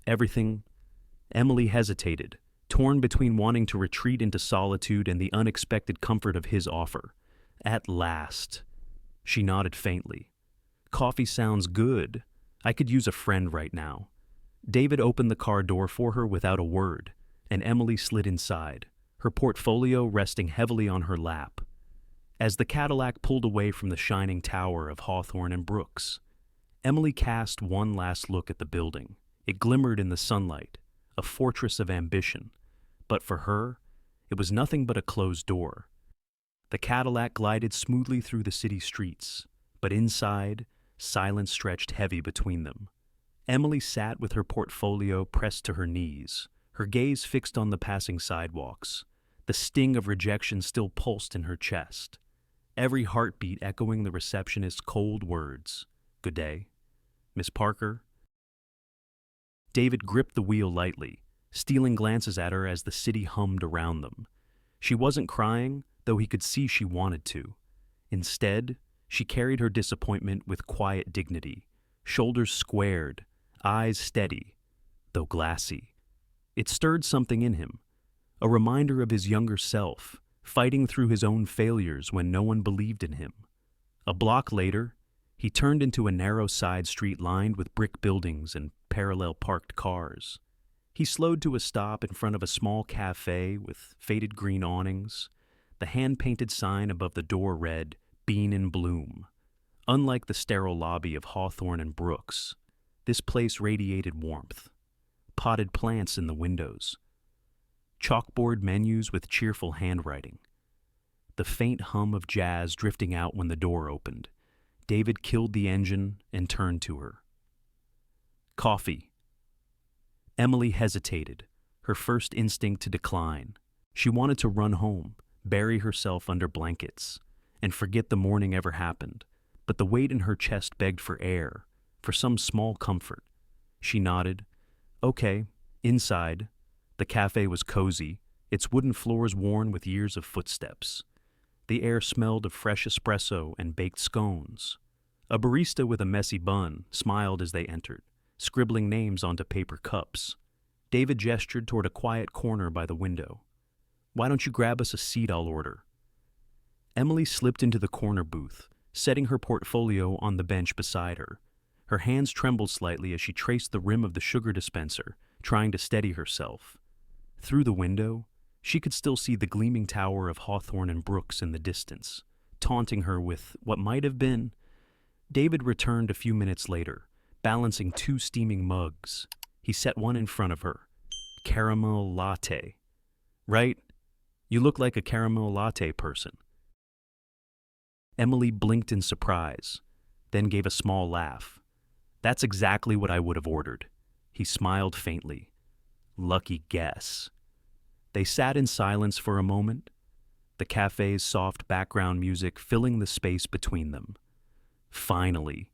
everything. Emily hesitated, torn between wanting to retreat into solitude and the unexpected comfort of his offer. At last. She nodded faintly. Coffee sounds good. I could use a friend right now. David opened the car door for her without a word, and Emily slid inside, her portfolio resting heavily on her lap. As the Cadillac pulled away from the shining tower of Hawthorne and Brooks, Emily cast one last look at the building. It glimmered in the sunlight, a fortress of ambition. But for her, it was nothing but a closed door. The Cadillac glided smoothly through the city streets, but inside, silence stretched heavy between them. Emily sat with her portfolio pressed to her knees, her gaze fixed on the passing sidewalks. The sting of rejection still pulsed in her chest, every heartbeat echoing the receptionist's cold words. Good day, Miss Parker. David gripped the wheel lightly, stealing glances at her as the city hummed around them. She wasn't crying, though he could see she wanted to. Instead, she carried her disappointment with quiet dignity, shoulders squared, eyes steady, though glassy. It stirred something in him, a reminder of his younger self, fighting through his own failures when no one believed in him. A block later, he turned into a narrow side street lined with brick buildings and parallel parked cars. He slowed to a stop in front of a small cafe with faded green awnings. The hand-painted sign above the door read, Bean in Bloom. Unlike the sterile lobby of Hawthorne and Brooks, this place radiated warmth. Potted plants in the windows. Chalkboard menus with cheerful handwriting. The faint hum of jazz drifting out when the door opened. David killed the engine and turned to her. Coffee. Emily hesitated, her first instinct to decline. She wanted to run home, bury herself under blankets, and forget the morning ever happened. But the weight in her chest begged for air, for some small comfort. She nodded. Okay, inside, the cafe was cozy, its wooden floors worn with years of footsteps. The air smelled of fresh espresso and baked scones. A barista with a messy bun smiled as they entered, scribbling names onto paper cups. David gestured toward a quiet corner by the window. "Why don't you grab us a seat? I'll order." Emily slipped into the corner booth, setting her portfolio on the bench beside her. Her hands trembled slightly as she traced the rim of the sugar dispenser, trying to steady herself. Through the window, she could still see the gleaming tower of Hawthorne and Brooks in the distance, taunting her with what might have been. David returned a few minutes later, balancing two steaming mugs. He set one in front of her. Caramel latte. Right? You look like a caramel latte person. Emily blinked in surprise, then gave a small laugh. That's exactly what I would have ordered. He smiled faintly. Lucky guess. They sat in silence for a moment, the cafe's soft background music filling the space between them. Finally,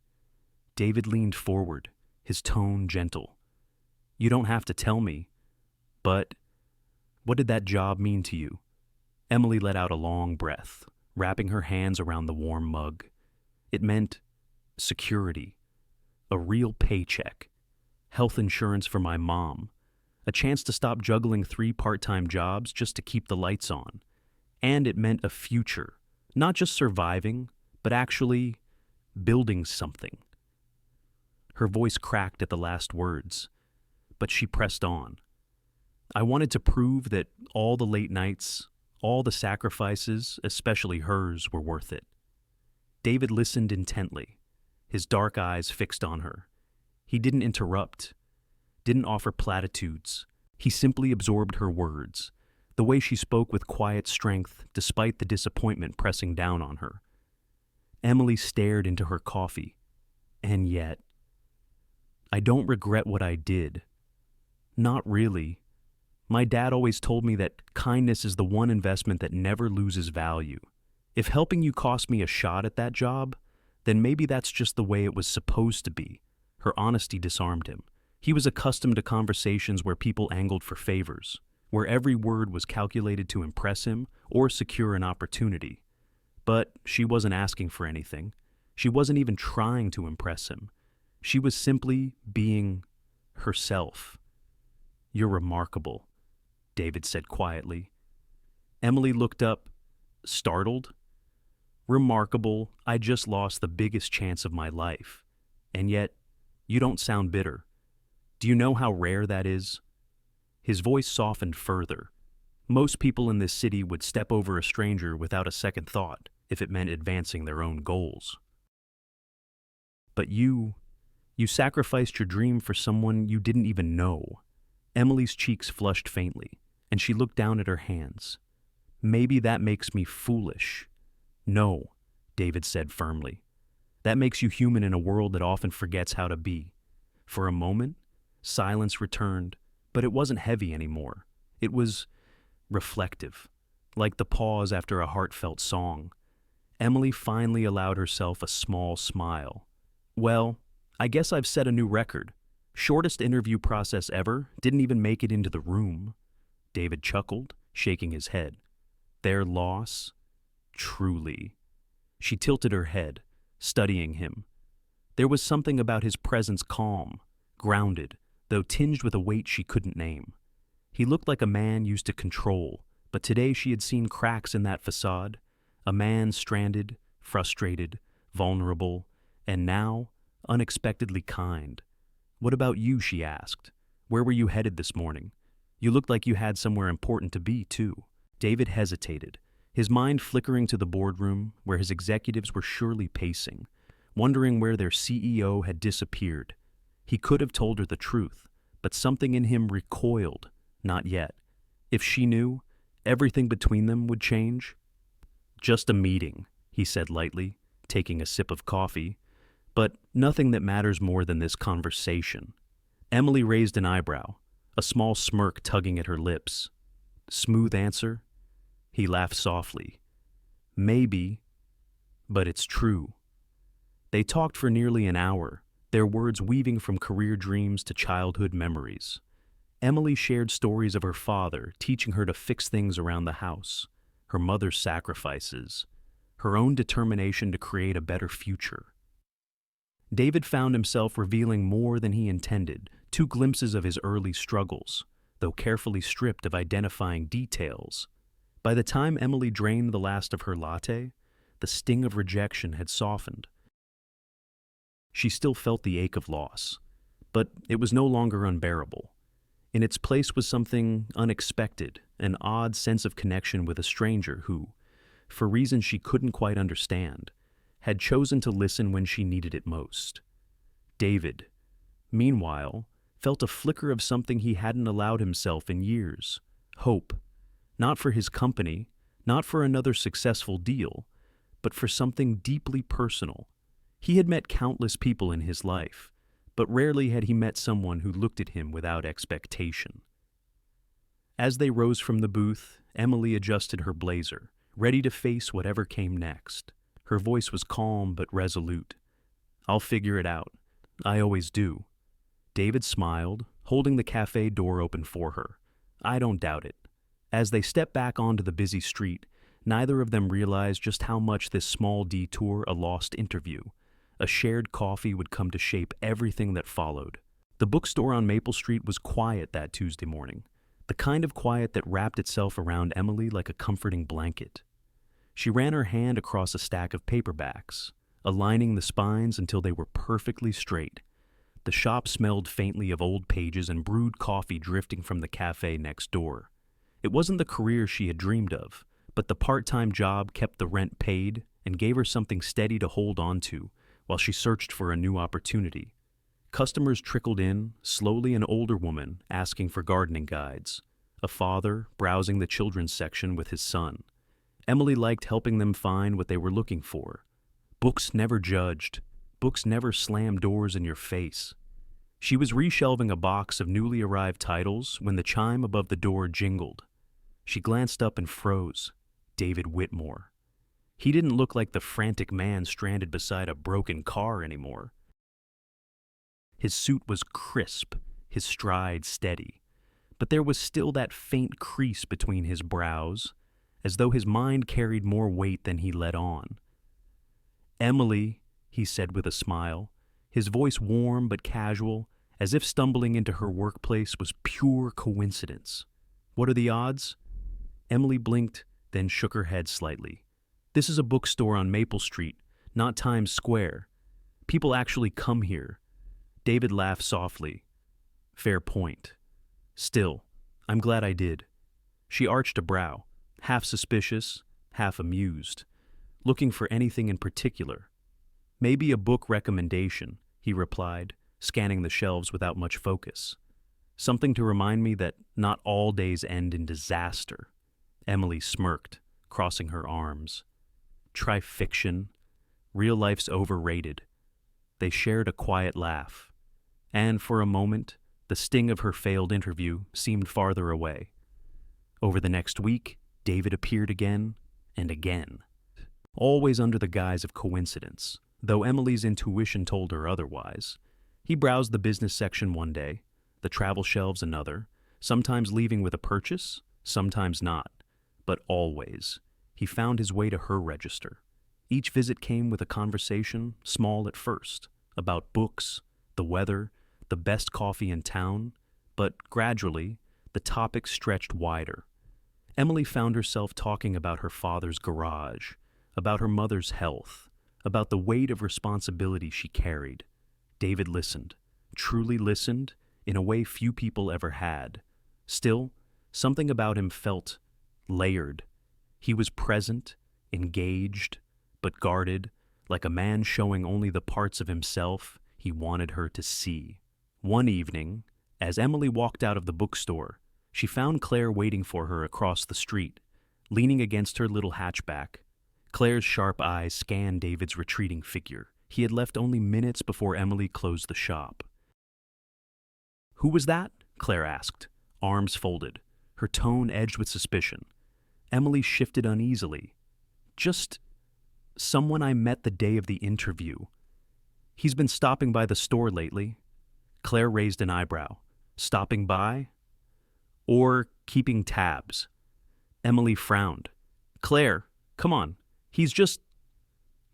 David leaned forward, his tone gentle. You don't have to tell me, but what did that job mean to you? Emily let out a long breath, wrapping her hands around the warm mug. It meant security, a real paycheck, health insurance for my mom, a chance to stop juggling 3 part-time jobs just to keep the lights on. And it meant a future, not just surviving, but actually building something. Her voice cracked at the last words, but she pressed on. I wanted to prove that all the late nights, all the sacrifices, especially hers, were worth it. David listened intently, his dark eyes fixed on her. He didn't interrupt, didn't offer platitudes. He simply absorbed her words, the way she spoke with quiet strength despite the disappointment pressing down on her. Emily stared into her coffee. And yet, I don't regret what I did. Not really. My dad always told me that kindness is the one investment that never loses value. If helping you cost me a shot at that job, then maybe that's just the way it was supposed to be. Her honesty disarmed him. He was accustomed to conversations where people angled for favors, where every word was calculated to impress him or secure an opportunity. But she wasn't asking for anything. She wasn't even trying to impress him. She was simply being herself. You're remarkable, David said quietly. Emily looked up, startled. Remarkable, I just lost the biggest chance of my life. And yet, you don't sound bitter. Do you know how rare that is? His voice softened further. Most people in this city would step over a stranger without a second thought if it meant advancing their own goals. But you sacrificed your dream for someone you didn't even know. Emily's cheeks flushed faintly, and she looked down at her hands. Maybe that makes me foolish. No, David said firmly. That makes you human in a world that often forgets how to be. For a moment, silence returned, but it wasn't heavy anymore. It was reflective, like the pause after a heartfelt song. Emily finally allowed herself a small smile. Well, I guess I've set a new record. Shortest interview process ever, didn't even make it into the room. David chuckled, shaking his head. Their loss? Truly. She tilted her head, studying him. There was something about his presence calm, grounded, though tinged with a weight she couldn't name. He looked like a man used to control, but today she had seen cracks in that facade. A man stranded, frustrated, vulnerable, and now unexpectedly kind. What about you, she asked. Where were you headed this morning? You looked like you had somewhere important to be, too. David hesitated, his mind flickering to the boardroom where his executives were surely pacing, wondering where their CEO had disappeared. He could have told her the truth, but something in him recoiled. Not yet. If she knew, everything between them would change. Just a meeting, he said lightly, taking a sip of coffee. But nothing that matters more than this conversation. Emily raised an eyebrow, a small smirk tugging at her lips. Smooth answer? He laughed softly. Maybe, but it's true. They talked for nearly an hour, their words weaving from career dreams to childhood memories. Emily shared stories of her father teaching her to fix things around the house, her mother's sacrifices, her own determination to create a better future. David found himself revealing more than he intended, two glimpses of his early struggles, though carefully stripped of identifying details. By the time Emily drained the last of her latte, the sting of rejection had softened. She still felt the ache of loss, but it was no longer unbearable. In its place was something unexpected, an odd sense of connection with a stranger who, for reasons she couldn't quite understand, had chosen to listen when she needed it most. David, meanwhile, felt a flicker of something he hadn't allowed himself in years: hope, not for his company, not for another successful deal, but for something deeply personal. He had met countless people in his life, but rarely had he met someone who looked at him without expectation. As they rose from the booth, Emily adjusted her blazer, ready to face whatever came next. Her voice was calm but resolute. "I'll figure it out. I always do." David smiled, holding the cafe door open for her. "I don't doubt it." As they stepped back onto the busy street, neither of them realized just how much this small detour, a lost interview, a shared coffee, would come to shape everything that followed. The bookstore on Maple Street was quiet that Tuesday morning, the kind of quiet that wrapped itself around Emily like a comforting blanket. She ran her hand across a stack of paperbacks, aligning the spines until they were perfectly straight. The shop smelled faintly of old pages and brewed coffee drifting from the cafe next door. It wasn't the career she had dreamed of, but the part-time job kept the rent paid and gave her something steady to hold on to while she searched for a new opportunity. Customers trickled in, slowly an older woman asking for gardening guides, a father browsing the children's section with his son. Emily liked helping them find what they were looking for. Books never judged. Books never slammed doors in your face. She was reshelving a box of newly arrived titles when the chime above the door jingled. She glanced up and froze. David Whitmore. He didn't look like the frantic man stranded beside a broken car anymore. His suit was crisp, his stride steady, but there was still that faint crease between his brows, as though his mind carried more weight than he let on. "Emily," he said with a smile, his voice warm but casual, as if stumbling into her workplace was pure coincidence. "What are the odds?" Emily blinked, then shook her head slightly. "This is a bookstore on Maple Street, not Times Square. People actually come here." David laughed softly. "Fair point. Still, I'm glad I did." She arched a brow, half suspicious, half amused, looking for anything in particular. "Maybe a book recommendation," he replied, scanning the shelves without much focus. "Something to remind me that not all days end in disaster." Emily smirked, crossing her arms. "Try fiction. Real life's overrated." They shared a quiet laugh, and for a moment, the sting of her failed interview seemed farther away. Over the next week, David appeared again and again, always under the guise of coincidence, though Emily's intuition told her otherwise. He browsed the business section one day, the travel shelves another, sometimes leaving with a purchase, sometimes not, but always he found his way to her register. Each visit came with a conversation, small at first, about books, the weather, the best coffee in town, but gradually the topic stretched wider. Emily found herself talking about her father's garage, about her mother's health, about the weight of responsibility she carried. David listened, truly listened, in a way few people ever had. Still, something about him felt layered. He was present, engaged, but guarded, like a man showing only the parts of himself he wanted her to see. One evening, as Emily walked out of the bookstore, she found Claire waiting for her across the street, leaning against her little hatchback. Claire's sharp eyes scanned David's retreating figure. He had left only minutes before Emily closed the shop. "Who was that?" Claire asked, arms folded, her tone edged with suspicion. Emily shifted uneasily. "Just someone I met the day of the interview." He's been stopping by the store lately. Claire raised an eyebrow. Stopping by? Or keeping tabs? Emily frowned. Claire, come on. He's just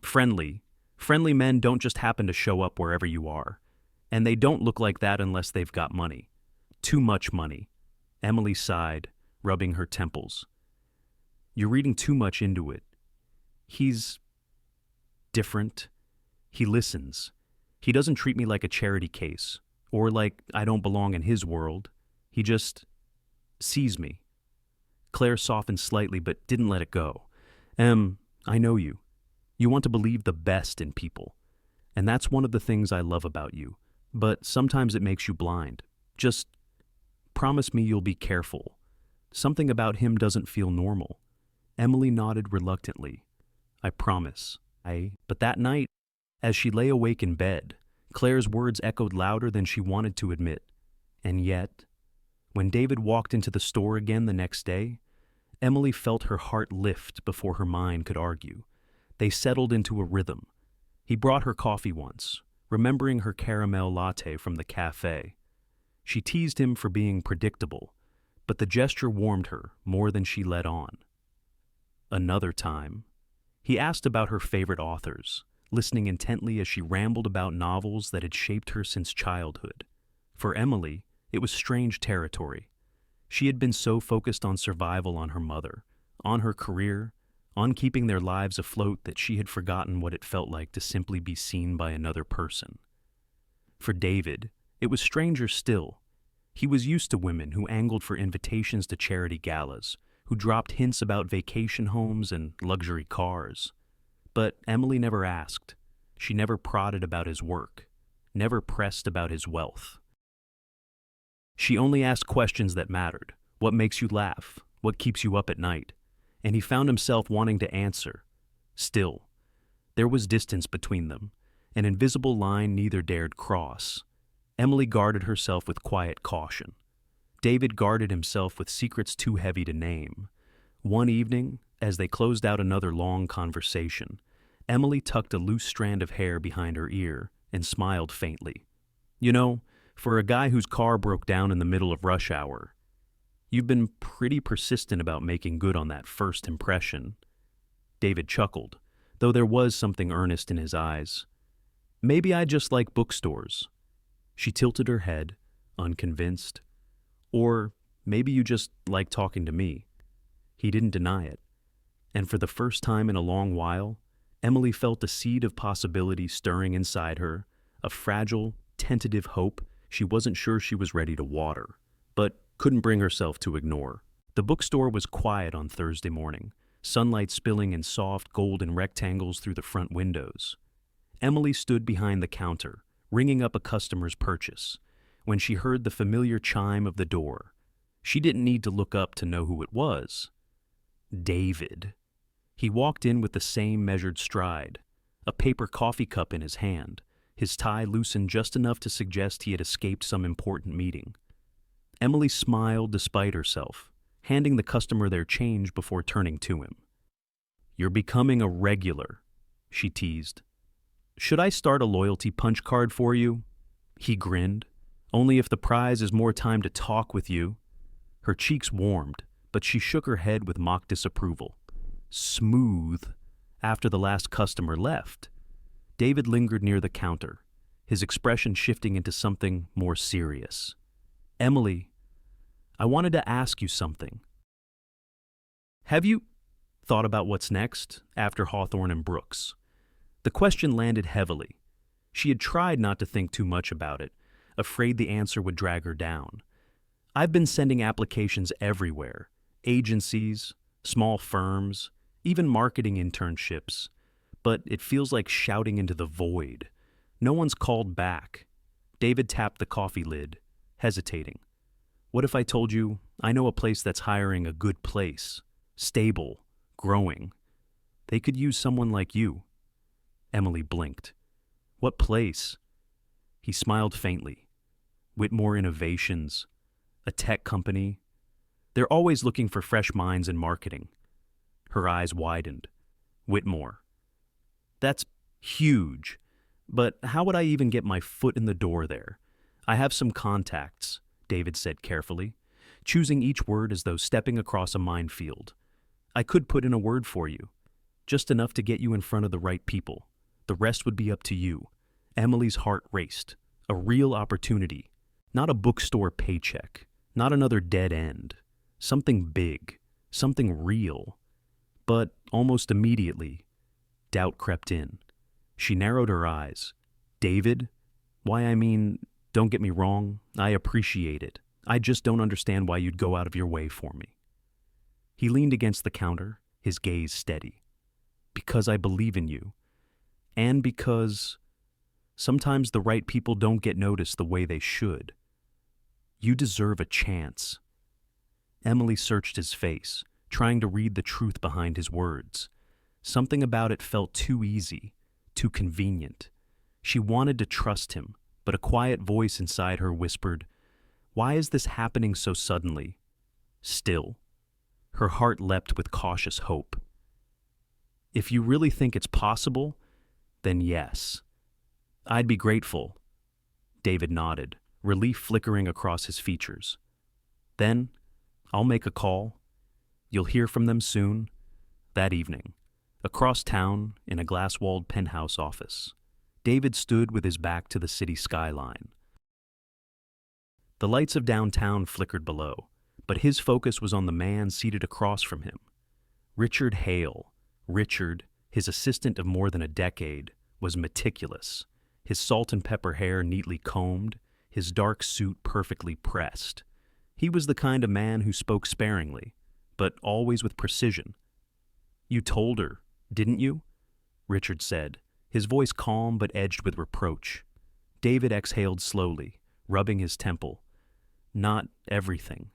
friendly. Friendly men don't just happen to show up wherever you are. And they don't look like that unless they've got money. Too much money. Emily sighed, rubbing her temples. You're reading too much into it. He's different. He listens. He doesn't treat me like a charity case, or like I don't belong in his world. He just sees me. Claire softened slightly but didn't let it go. I know you. You want to believe the best in people. And that's one of the things I love about you. But sometimes it makes you blind. Just promise me you'll be careful. Something about him doesn't feel normal. Emily nodded reluctantly. I promise. But that night, as she lay awake in bed, Claire's words echoed louder than she wanted to admit. And yet, when David walked into the store again the next day, Emily felt her heart lift before her mind could argue. They settled into a rhythm. He brought her coffee once, remembering her caramel latte from the cafe. She teased him for being predictable, but the gesture warmed her more than she let on. Another time, he asked about her favorite authors, listening intently as she rambled about novels that had shaped her since childhood. For Emily, it was strange territory. She had been so focused on survival on her mother, on her career, on keeping their lives afloat that she had forgotten what it felt like to simply be seen by another person. For David, it was stranger still. He was used to women who angled for invitations to charity galas, who dropped hints about vacation homes and luxury cars. But Emily never asked. She never prodded about his work, never pressed about his wealth. She only asked questions that mattered. What makes you laugh? What keeps you up at night? And he found himself wanting to answer. Still, there was distance between them, an invisible line neither dared cross. Emily guarded herself with quiet caution. David guarded himself with secrets too heavy to name. One evening, as they closed out another long conversation, Emily tucked a loose strand of hair behind her ear and smiled faintly. You know, for a guy whose car broke down in the middle of rush hour, you've been pretty persistent about making good on that first impression. David chuckled, though there was something earnest in his eyes. Maybe I just like bookstores. She tilted her head, unconvinced. Or maybe you just like talking to me. He didn't deny it. And for the first time in a long while, Emily felt a seed of possibility stirring inside her, a fragile, tentative hope she wasn't sure she was ready to water, but couldn't bring herself to ignore. The bookstore was quiet on Thursday morning, sunlight spilling in soft golden rectangles through the front windows. Emily stood behind the counter, ringing up a customer's purchase, when she heard the familiar chime of the door. She didn't need to look up to know who it was. David. He walked in with the same measured stride, a paper coffee cup in his hand, his tie loosened just enough to suggest he had escaped some important meeting. Emily smiled despite herself, handing the customer their change before turning to him. You're becoming a regular, she teased. Should I start a loyalty punch card for you? He grinned. Only if the prize is more time to talk with you. Her cheeks warmed, but she shook her head with mock disapproval. Smooth. After the last customer left, David lingered near the counter, his expression shifting into something more serious. Emily, I wanted to ask you something. Have you thought about what's next after Hawthorne and Brooks? The question landed heavily. She had tried not to think too much about it, afraid the answer would drag her down. I've been sending applications everywhere, agencies, small firms, even marketing internships, but it feels like shouting into the void. No one's called back. David tapped the coffee lid, hesitating. What if I told you I know a place that's hiring a good place, stable, growing? They could use someone like you. Emily blinked. What place? He smiled faintly. Whitmore Innovations, a tech company. They're always looking for fresh minds in marketing. Her eyes widened. Whitmore. That's huge. But how would I even get my foot in the door there? I have some contacts, David said carefully, choosing each word as though stepping across a minefield. I could put in a word for you, just enough to get you in front of the right people. The rest would be up to you. Emily's heart raced. A real opportunity. Not a bookstore paycheck. Not another dead end. Something big. Something real. But almost immediately, doubt crept in. She narrowed her eyes. David? Why, don't get me wrong, I appreciate it. I just don't understand why you'd go out of your way for me. He leaned against the counter, his gaze steady. Because I believe in you. And because sometimes the right people don't get noticed the way they should. You deserve a chance. Emily searched his face, trying to read the truth behind his words. Something about it felt too easy, too convenient. She wanted to trust him, but a quiet voice inside her whispered, "Why is this happening so suddenly?" Still, her heart leapt with cautious hope. If you really think it's possible, then yes. I'd be grateful. David nodded, relief flickering across his features. Then, I'll make a call. You'll hear from them soon. That evening, across town in a glass-walled penthouse office, David stood with his back to the city skyline. The lights of downtown flickered below, but his focus was on the man seated across from him. Richard Hale. Richard, his assistant of more than a decade, was meticulous, his salt and pepper hair neatly combed, his dark suit perfectly pressed. He was the kind of man who spoke sparingly, but always with precision. "You told her, didn't you?" Richard said, his voice calm but edged with reproach. David exhaled slowly, rubbing his temple. "Not everything.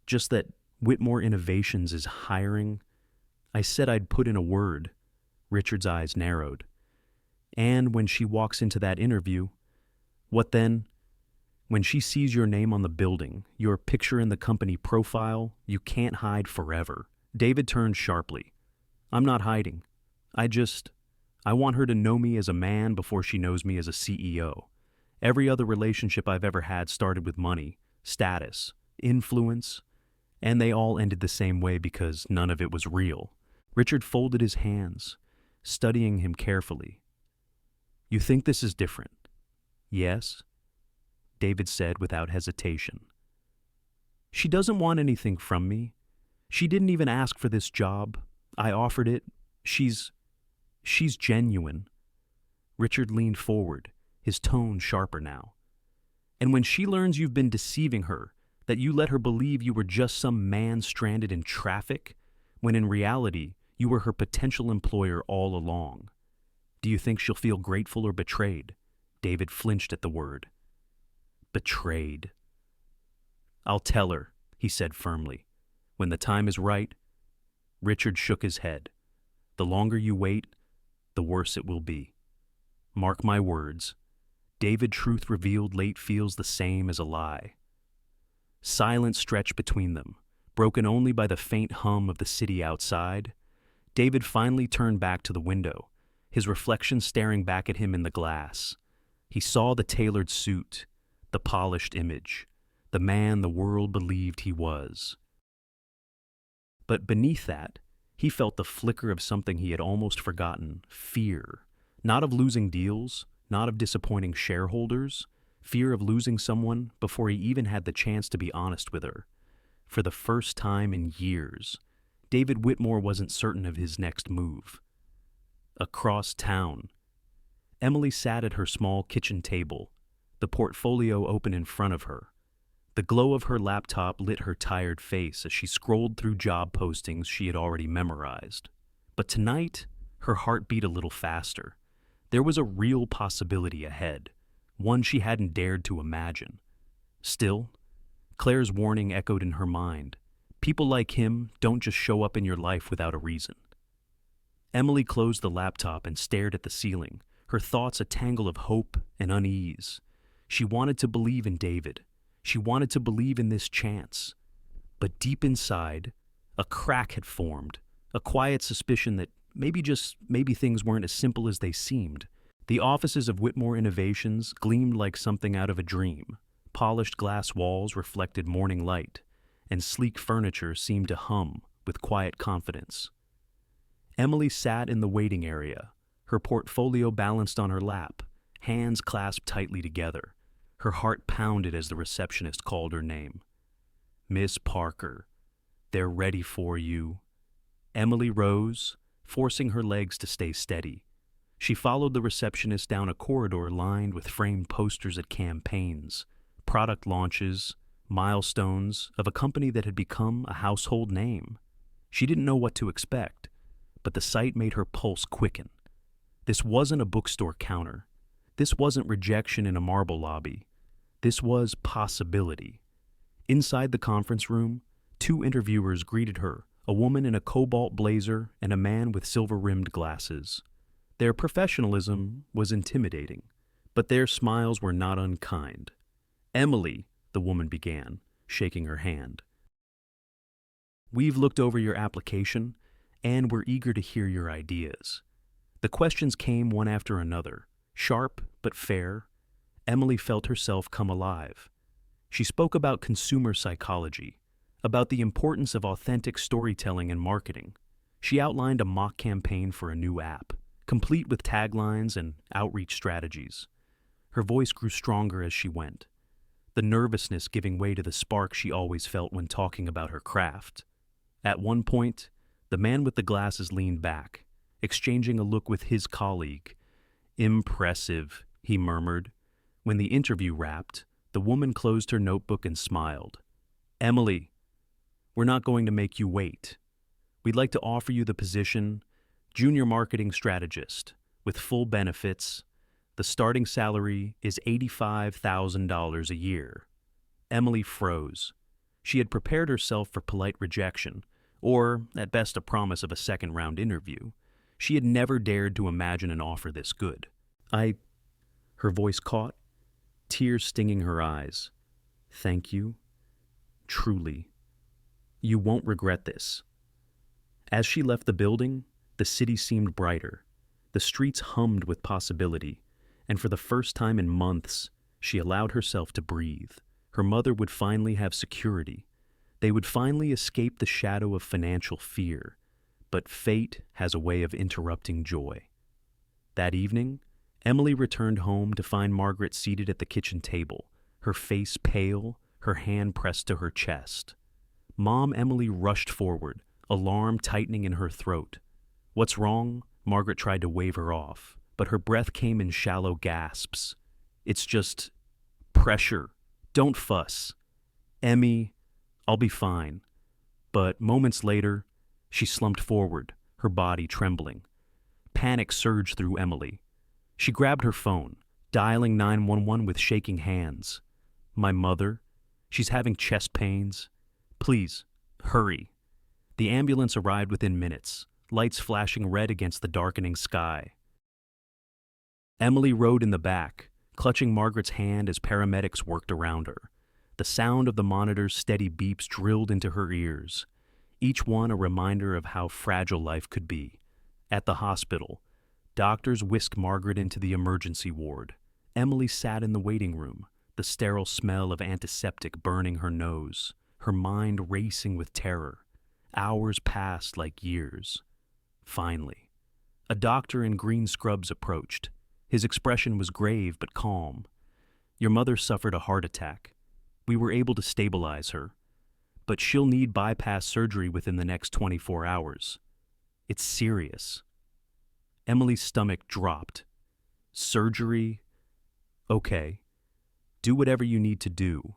Just that Whitmore Innovations is hiring. I said I'd put in a word." Richard's eyes narrowed. "And when she walks into that interview, what then? When she sees your name on the building, your picture in the company profile, you can't hide forever." David turned sharply. "I'm not hiding. I want her to know me as a man before she knows me as a CEO. Every other relationship I've ever had started with money, status, influence, and they all ended the same way because none of it was real." Richard folded his hands, studying him carefully. "You think this is different?" "Yes," David said without hesitation. "She doesn't want anything from me. She didn't even ask for this job. I offered it. She's genuine." Richard leaned forward, his tone sharper now. "And when she learns you've been deceiving her, that you let her believe you were just some man stranded in traffic, when in reality you were her potential employer all along, do you think she'll feel grateful or betrayed?" David flinched at the word. "Betrayed." "I'll tell her," he said firmly. "When the time is right." Richard shook his head. "The longer you wait, the worse it will be. Mark my words. David, truth revealed late feels the same as a lie." Silence stretched between them, broken only by the faint hum of the city outside. David finally turned back to the window, his reflection staring back at him in the glass. He saw the tailored suit, the polished image, the man the world believed he was. But beneath that, he felt the flicker of something he had almost forgotten: fear. Not of losing deals, not of disappointing shareholders, fear of losing someone before he even had the chance to be honest with her. For the first time in years, David Whitmore wasn't certain of his next move. Across town, Emily sat at her small kitchen table, the portfolio open in front of her. The glow of her laptop lit her tired face as she scrolled through job postings she had already memorized. But tonight, her heart beat a little faster. There was a real possibility ahead, one she hadn't dared to imagine. Still, Claire's warning echoed in her mind. People like him don't just show up in your life without a reason. Emily closed the laptop and stared at the ceiling, her thoughts a tangle of hope and unease. She wanted to believe in David. She wanted to believe in this chance. But deep inside, a crack had formed, a quiet suspicion that maybe things weren't as simple as they seemed. The offices of Whitmore Innovations gleamed like something out of a dream. Polished glass walls reflected morning light, and sleek furniture seemed to hum with quiet confidence. Emily sat in the waiting area, her portfolio balanced on her lap, hands clasped tightly together. Her heart pounded as the receptionist called her name. "Miss Parker, they're ready for you." Emily rose, forcing her legs to stay steady. She followed the receptionist down a corridor lined with framed posters at campaigns, product launches, milestones of a company that had become a household name. She didn't know what to expect, but the sight made her pulse quicken. This wasn't a bookstore counter. This wasn't rejection in a marble lobby. This was possibility. Inside the conference room, two interviewers greeted her, a woman in a cobalt blazer and a man with silver-rimmed glasses. Their professionalism was intimidating, but their smiles were not unkind. "Emily," the woman began, shaking her hand. "We've looked over your application, and we're eager to hear your ideas." The questions came one after another, sharp but fair. Emily felt herself come alive. She spoke about consumer psychology, about the importance of authentic storytelling and marketing. She outlined a mock campaign for a new app, complete with taglines and outreach strategies. Her voice grew stronger as she went, the nervousness giving way to the spark she always felt when talking about her craft. At one point, the man with the glasses leaned back, exchanging a look with his colleague. "Impressive," he murmured. When the interview wrapped, the woman closed her notebook and smiled. "Emily, we're not going to make you wait. We'd like to offer you the position, Junior Marketing Strategist, with full benefits. The starting salary is $85,000 a year." Emily froze. She had prepared herself for polite rejection, or, at best, a promise of a second-round interview. She had never dared to imagine an offer this good. Her voice caught, tears stinging her eyes. "Thank you. Truly. You won't regret this." As she left the building, the city seemed brighter. The streets hummed with possibility, and for the first time in months, she allowed herself to breathe. Her mother would finally have security. They would finally escape the shadow of financial fear. But fate has a way of interrupting joy. That evening, Emily returned home to find Margaret seated at the kitchen table, her face pale, her hand pressed to her chest. Mom Emily rushed forward, alarm tightening in her throat. "What's wrong?" Margaret tried to wave her off, but her breath came in shallow gasps. "It's just pressure. Don't fuss. Emmy, I'll be fine." But moments later, she slumped forward, her body trembling. Panic surged through Emily. She grabbed her phone, dialing 911 with shaking hands. "My mother, she's having chest pains. Please, hurry." The ambulance arrived within minutes, lights flashing red against the darkening sky. Emily rode in the back, clutching Margaret's hand as paramedics worked around her. The sound of the monitor's steady beeps drilled into her ears, each one a reminder of how fragile life could be. At the hospital, doctors whisked Margaret into the emergency ward. Emily sat in the waiting room, the sterile smell of antiseptic burning her nose, her mind racing with terror. Hours passed like years. Finally, a doctor in green scrubs approached. His expression was grave but calm. "Your mother suffered a heart attack. We were able to stabilize her, but she'll need bypass surgery within the next 24 hours. It's serious." Emily's stomach dropped. "Surgery? Okay. Do whatever you need to do."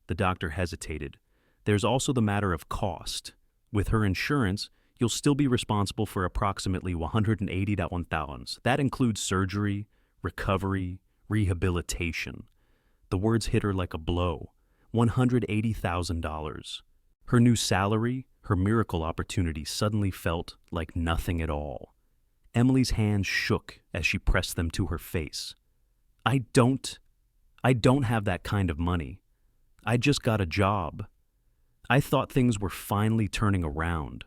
The doctor hesitated. "There's also the matter of cost. With her insurance, you'll still be responsible for approximately $180,000. That includes surgery, recovery, rehabilitation." The words hit her like a blow. $180,000. Her new salary, her miracle opportunity suddenly felt like nothing at all. Emily's hands shook as she pressed them to her face. I don't have that kind of money. I just got a job. I thought things were finally turning around."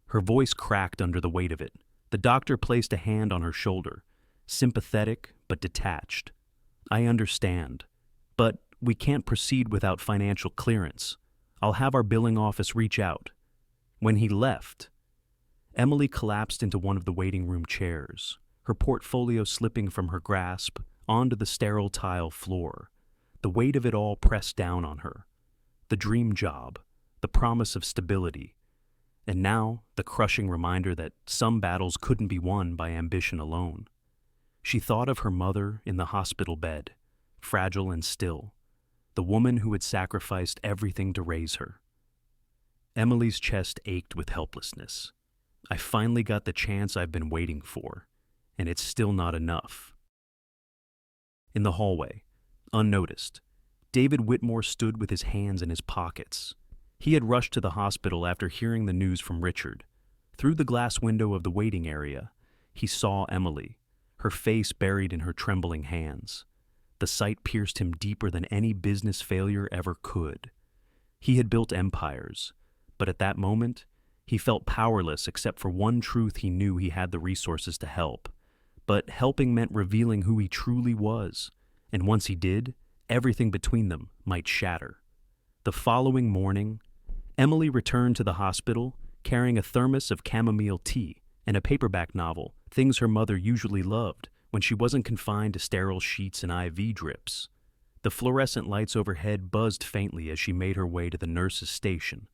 Her voice cracked under the weight of it. The doctor placed a hand on her shoulder. sympathetic but detached. "I understand, but we can't proceed without financial clearance. I'll have our billing office reach out." When he left, Emily collapsed into one of the waiting room chairs, her portfolio slipping from her grasp onto the sterile tile floor, the weight of it all pressed down on her. The dream job, the promise of stability, and now the crushing reminder that some battles couldn't be won by ambition alone. She thought of her mother in the hospital bed, fragile and still, the woman who had sacrificed everything to raise her. Emily's chest ached with helplessness. "I finally got the chance I've been waiting for, and it's still not enough." In the hallway, unnoticed, David Whitmore stood with his hands in his pockets. He had rushed to the hospital after hearing the news from Richard. Through the glass window of the waiting area, he saw Emily, her face buried in her trembling hands. The sight pierced him deeper than any business failure ever could. He had built empires, but at that moment, he felt powerless except for one truth: he knew he had the resources to help. But helping meant revealing who he truly was, and once he did, everything between them might shatter. The following morning, Emily returned to the hospital carrying a thermos of chamomile tea and a paperback novel, things her mother usually loved when she wasn't confined to sterile sheets and IV drips. The fluorescent lights overhead buzzed faintly as she made her way to the nurse's station.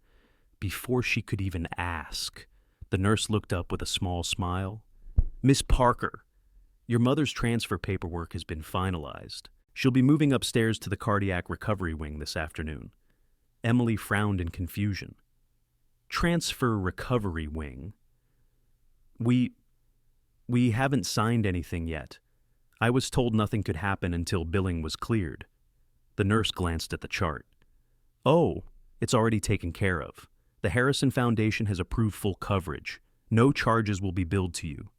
Before she could even ask, the nurse looked up with a small smile. "Miss Parker, your mother's transfer paperwork has been finalized. She'll be moving upstairs to the cardiac recovery wing this afternoon." Emily frowned in confusion. "Transfer recovery wing? We haven't signed anything yet. I was told nothing could happen until billing was cleared." The nurse glanced at the chart. "Oh, it's already taken care of. The Harrison Foundation has approved full coverage. No charges will be billed to you."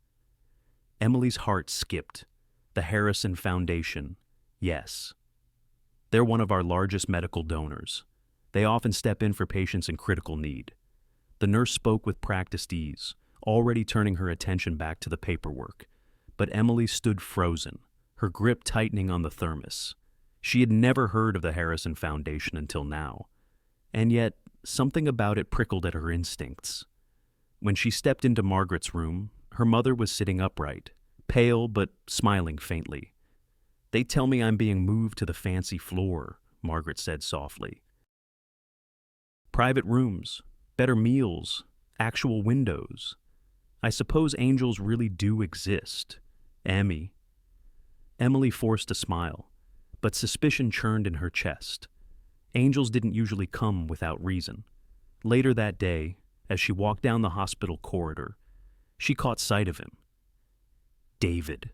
Emily's heart skipped. The Harrison Foundation, yes. They're one of our largest medical donors. They often step in for patients in critical need. The nurse spoke with practiced ease, already turning her attention back to the paperwork. But Emily stood frozen, her grip tightening on the thermos. She had never heard of the Harrison Foundation until now, and yet something about it prickled at her instincts. When she stepped into Margaret's room, her mother was sitting upright, pale but smiling faintly. "They tell me I'm being moved to the fancy floor," Margaret said softly. "Private rooms, better meals, actual windows. I suppose angels really do exist. Emmy." Emily forced a smile, but suspicion churned in her chest. Angels didn't usually come without reason. Later that day, as she walked down the hospital corridor, she caught sight of him. David,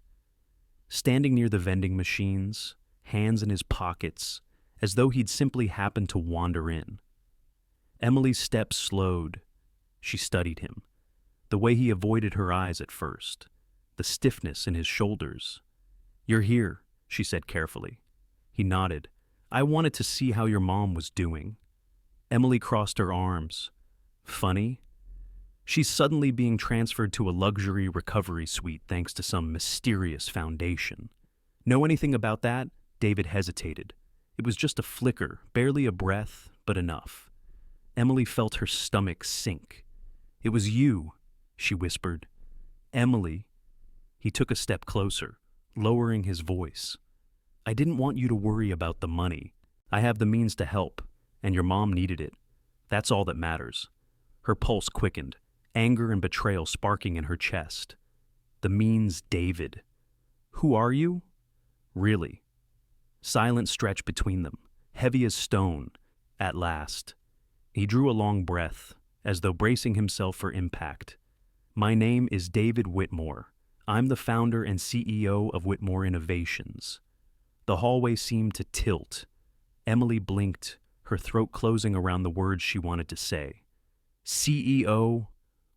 standing near the vending machines, hands in his pockets, as though he'd simply happened to wander in. Emily's steps slowed. She studied him, the way he avoided her eyes at first, the stiffness in his shoulders. "You're here," she said carefully. He nodded. "I wanted to see how your mom was doing." Emily crossed her arms. "Funny? She's suddenly being transferred to a luxury recovery suite thanks to some mysterious foundation." "Know anything about that?" David hesitated. It was just a flicker, barely a breath, but enough. Emily felt her stomach sink. "It was you," she whispered. "Emily." He took a step closer, lowering his voice. "I didn't want you to worry about the money. I have the means to help, and your mom needed it. That's all that matters." Her pulse quickened, anger and betrayal sparking in her chest. The means, David. "Who are you?" "Really?" Silence stretched between them, heavy as stone. At last, he drew a long breath, as though bracing himself for impact. "My name is David Whitmore. I'm the founder and CEO of Whitmore Innovations." The hallway seemed to tilt. Emily blinked, her throat closing around the words she wanted to say. "CEO,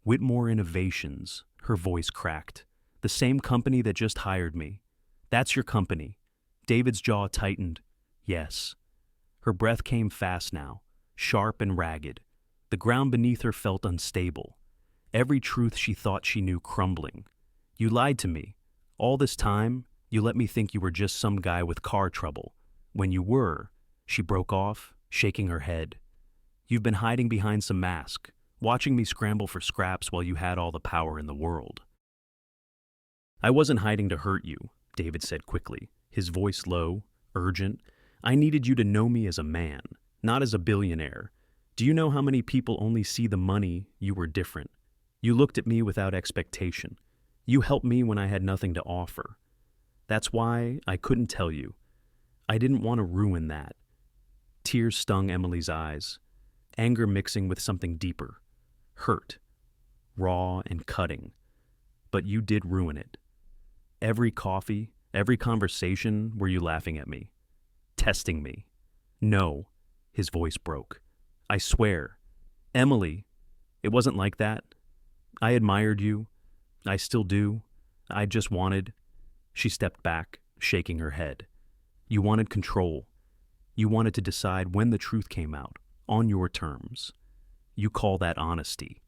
Whitmore Innovations," her voice cracked. "The same company that just hired me. That's your company." David's jaw tightened. "Yes." Her breath came fast now, sharp and ragged. The ground beneath her felt unstable. Every truth she thought she knew crumbling. "You lied to me. All this time, you let me think you were just some guy with car trouble. When you were, she broke off, shaking her head. You've been hiding behind some mask, watching me scramble for scraps while you had all the power in the world. I wasn't hiding to hurt you, David said quickly, his voice low, urgent. I needed you to know me as a man, not as a billionaire. Do you know how many people only see the money? You were different. You looked at me without expectation. You helped me when I had nothing to offer. That's why I couldn't tell you. I didn't want to ruin that. Tears stung Emily's eyes, anger mixing with something deeper, hurt, raw and cutting. But you did ruin it. Every coffee, every conversation, were you laughing at me, testing me? No, his voice broke. I swear. Emily, it wasn't like that. I admired you. I still do. I just wanted. She stepped back, shaking her head. You wanted control. You wanted to decide when the truth came out, on your terms. You call that honesty.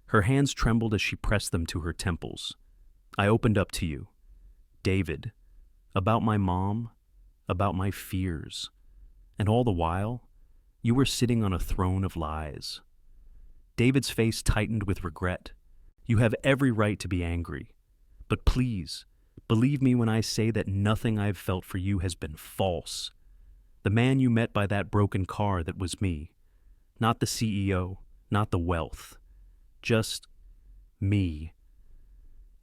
Her hands trembled as she pressed them to her temples. I opened up to you, David, about my mom, about my fears. And all the while, you were sitting on a throne of lies. David's face tightened with regret. You have every right to be angry. But please, believe me when I say that nothing I've felt for you has been false. The man you met by that broken car, that was me. Not the CEO, not the wealth. Just me.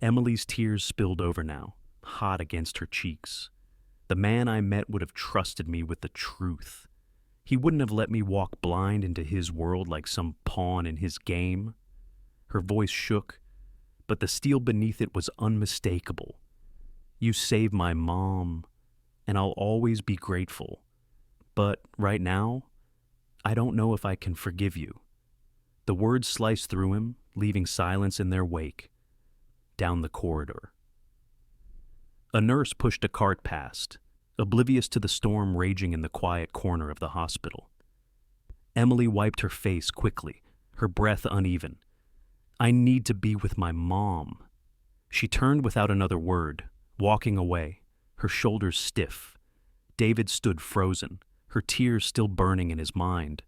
Emily's tears spilled over now, hot against her cheeks. The man I met would have trusted me with the truth. He wouldn't have let me walk blind into his world like some pawn in his game. Her voice shook, but the steel beneath it was unmistakable. You saved my mom, and I'll always be grateful. But right now, I don't know if I can forgive you. The words sliced through him, leaving silence in their wake. Down the corridor. A nurse pushed a cart past, oblivious to the storm raging in the quiet corner of the hospital. Emily wiped her face quickly, her breath uneven. I need to be with my mom. She turned without another word, walking away, her shoulders stiff. David stood frozen, her tears still burning in his mind.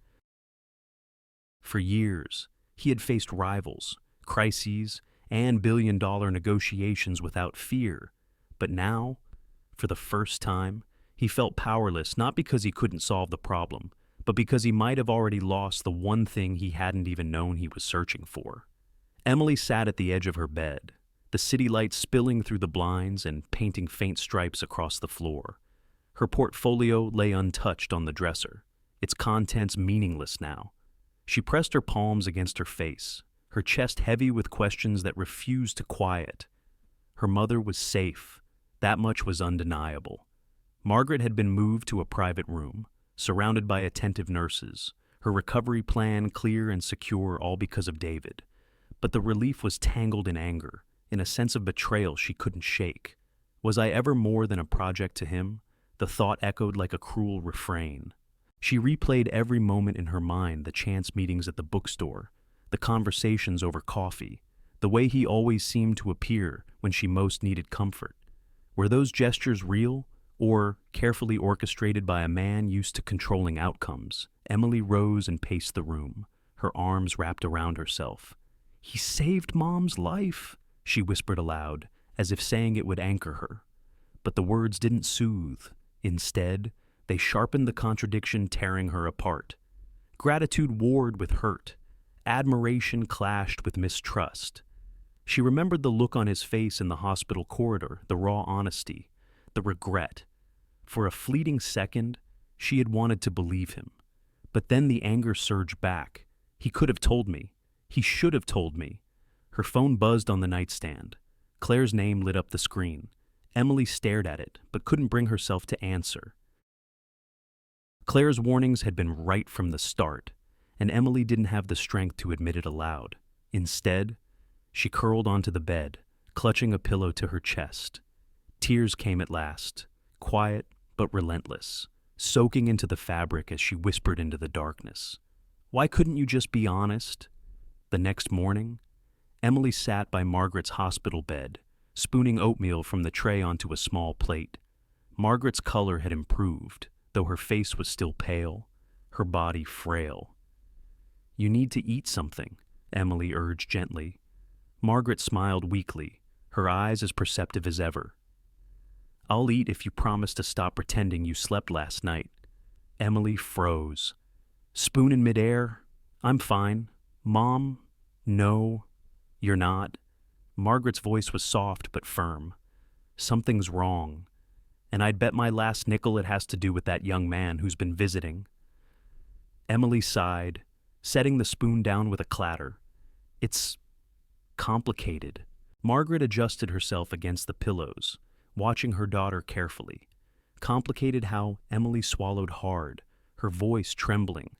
For years, he had faced rivals, crises, and billion-dollar negotiations without fear. But now, for the first time, he felt powerless, not because he couldn't solve the problem, but because he might have already lost the one thing he hadn't even known he was searching for. Emily sat at the edge of her bed, the city light spilling through the blinds and painting faint stripes across the floor. Her portfolio lay untouched on the dresser, its contents meaningless now. She pressed her palms against her face, her chest heavy with questions that refused to quiet. Her mother was safe. That much was undeniable. Margaret had been moved to a private room, surrounded by attentive nurses, her recovery plan clear and secure, all because of David. But the relief was tangled in anger, in a sense of betrayal she couldn't shake. Was I ever more than a project to him? The thought echoed like a cruel refrain. She replayed every moment in her mind, the chance meetings at the bookstore, the conversations over coffee, the way he always seemed to appear when she most needed comfort. Were those gestures real, or carefully orchestrated by a man used to controlling outcomes? Emily rose and paced the room, her arms wrapped around herself. He saved Mom's life, she whispered aloud, as if saying it would anchor her. But the words didn't soothe. Instead, they sharpened the contradiction, tearing her apart. Gratitude warred with hurt. Admiration clashed with mistrust. She remembered the look on his face in the hospital corridor, the raw honesty, the regret. For a fleeting second, she had wanted to believe him. But then the anger surged back. He could have told me. He should have told me. Her phone buzzed on the nightstand. Claire's name lit up the screen. Emily stared at it, but couldn't bring herself to answer. Claire's warnings had been right from the start, and Emily didn't have the strength to admit it aloud. Instead, she curled onto the bed, clutching a pillow to her chest. Tears came at last, quiet but relentless, soaking into the fabric as she whispered into the darkness. Why couldn't you just be honest? The next morning, Emily sat by Margaret's hospital bed, spooning oatmeal from the tray onto a small plate. Margaret's color had improved, though her face was still pale, her body frail. "You need to eat something," Emily urged gently. Margaret smiled weakly, her eyes as perceptive as ever. "I'll eat if you promise to stop pretending you slept last night." Emily froze. "Spoon in midair? I'm fine. Mom? No, you're not." Margaret's voice was soft but firm. "Something's wrong. And I'd bet my last nickel it has to do with that young man who's been visiting." Emily sighed, setting the spoon down with a clatter. "It's complicated." Margaret adjusted herself against the pillows, watching her daughter carefully. Complicated how Emily swallowed hard, her voice trembling.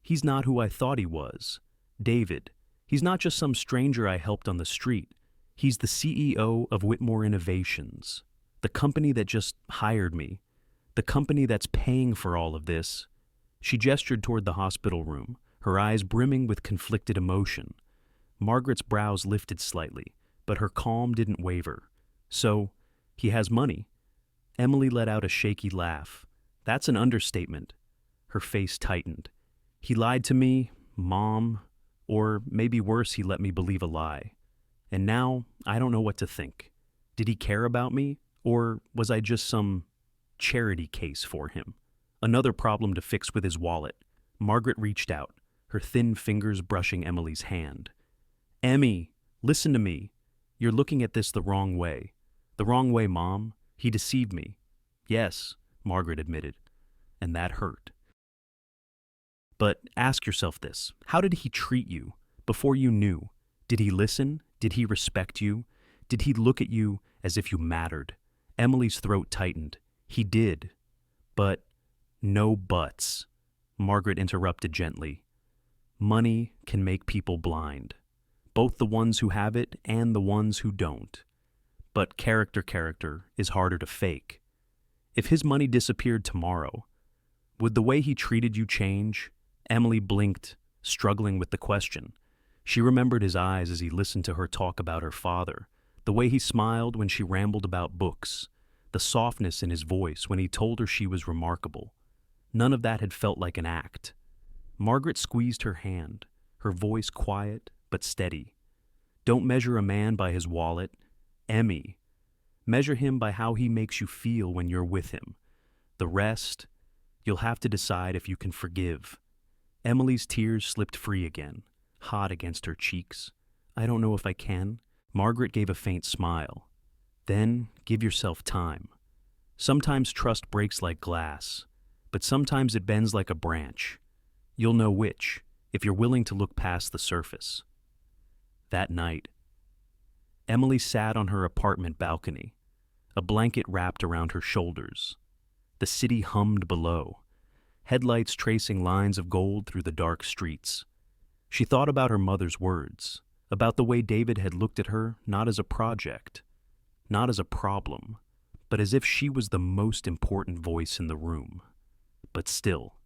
"He's not who I thought he was. David. He's not just some stranger I helped on the street. He's the CEO of Whitmore Innovations, the company that just hired me, the company that's paying for all of this." She gestured toward the hospital room, her eyes brimming with conflicted emotion. Margaret's brows lifted slightly, but her calm didn't waver. "So, he has money?" Emily let out a shaky laugh. "That's an understatement." Her face tightened. "He lied to me, Mom, or maybe worse, he let me believe a lie. And now, I don't know what to think. Did he care about me, or was I just some charity case for him? Another problem to fix with his wallet." Margaret reached out, her thin fingers brushing Emily's hand. "Emmy, listen to me. You're looking at this the wrong way." "The wrong way, Mom. He deceived me." "Yes," Margaret admitted, "and that hurt. But ask yourself this. How did he treat you before you knew? Did he listen? Did he respect you? Did he look at you as if you mattered?" Emily's throat tightened. "He did. But no buts." Margaret interrupted gently. "Money can make people blind. Both the ones who have it and the ones who don't. But character is harder to fake. If his money disappeared tomorrow, would the way he treated you change?" Emily blinked, struggling with the question. She remembered his eyes as he listened to her talk about her father, the way he smiled when she rambled about books, the softness in his voice when he told her she was remarkable. None of that had felt like an act. Margaret squeezed her hand, her voice quiet but steady. "Don't measure a man by his wallet, Emmy. Measure him by how he makes you feel when you're with him. The rest, you'll have to decide if you can forgive." Emily's tears slipped free again, hot against her cheeks. "I don't know if I can." Margaret gave a faint smile. "Then give yourself time. Sometimes trust breaks like glass, but sometimes it bends like a branch. You'll know which, if you're willing to look past the surface." That night, Emily sat on her apartment balcony, a blanket wrapped around her shoulders. The city hummed below, headlights tracing lines of gold through the dark streets. She thought about her mother's words, about the way David had looked at her not as a project, not as a problem, but as if she was the most important voice in the room. But still,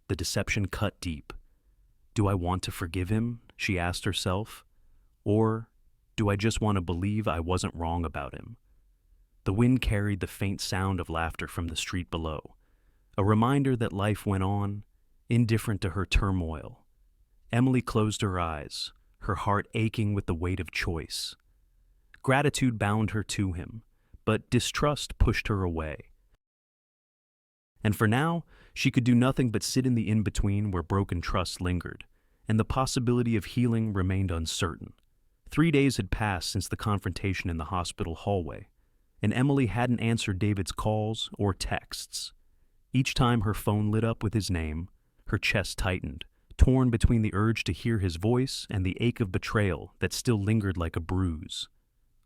the deception cut deep. "Do I want to forgive him?" she asked herself. "Or do I just want to believe I wasn't wrong about him?" The wind carried the faint sound of laughter from the street below, a reminder that life went on, indifferent to her turmoil. Emily closed her eyes, her heart aching with the weight of choice. Gratitude bound her to him, but distrust pushed her away. And for now, she could do nothing but sit in the in-between where broken trust lingered, and the possibility of healing remained uncertain. 3 days had passed since the confrontation in the hospital hallway, and Emily hadn't answered David's calls or texts. Each time her phone lit up with his name, her chest tightened, torn between the urge to hear his voice and the ache of betrayal that still lingered like a bruise.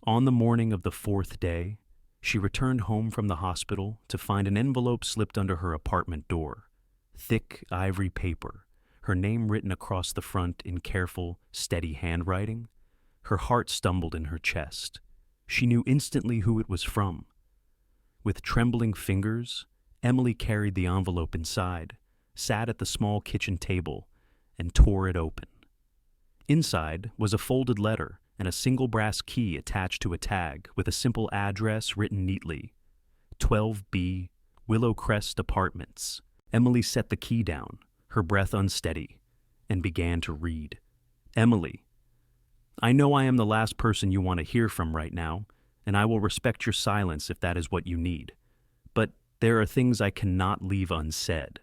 On the morning of the 4th day, she returned home from the hospital to find an envelope slipped under her apartment door. Thick ivory paper, her name written across the front in careful, steady handwriting. Her heart stumbled in her chest. She knew instantly who it was from. With trembling fingers, Emily carried the envelope inside, sat at the small kitchen table, and tore it open. Inside was a folded letter and a single brass key attached to a tag with a simple address written neatly. 12B, Willow Crest Apartments. Emily set the key down, her breath unsteady, and began to read. Emily, I know I am the last person you want to hear from right now, and I will respect your silence if that is what you need. But there are things I cannot leave unsaid.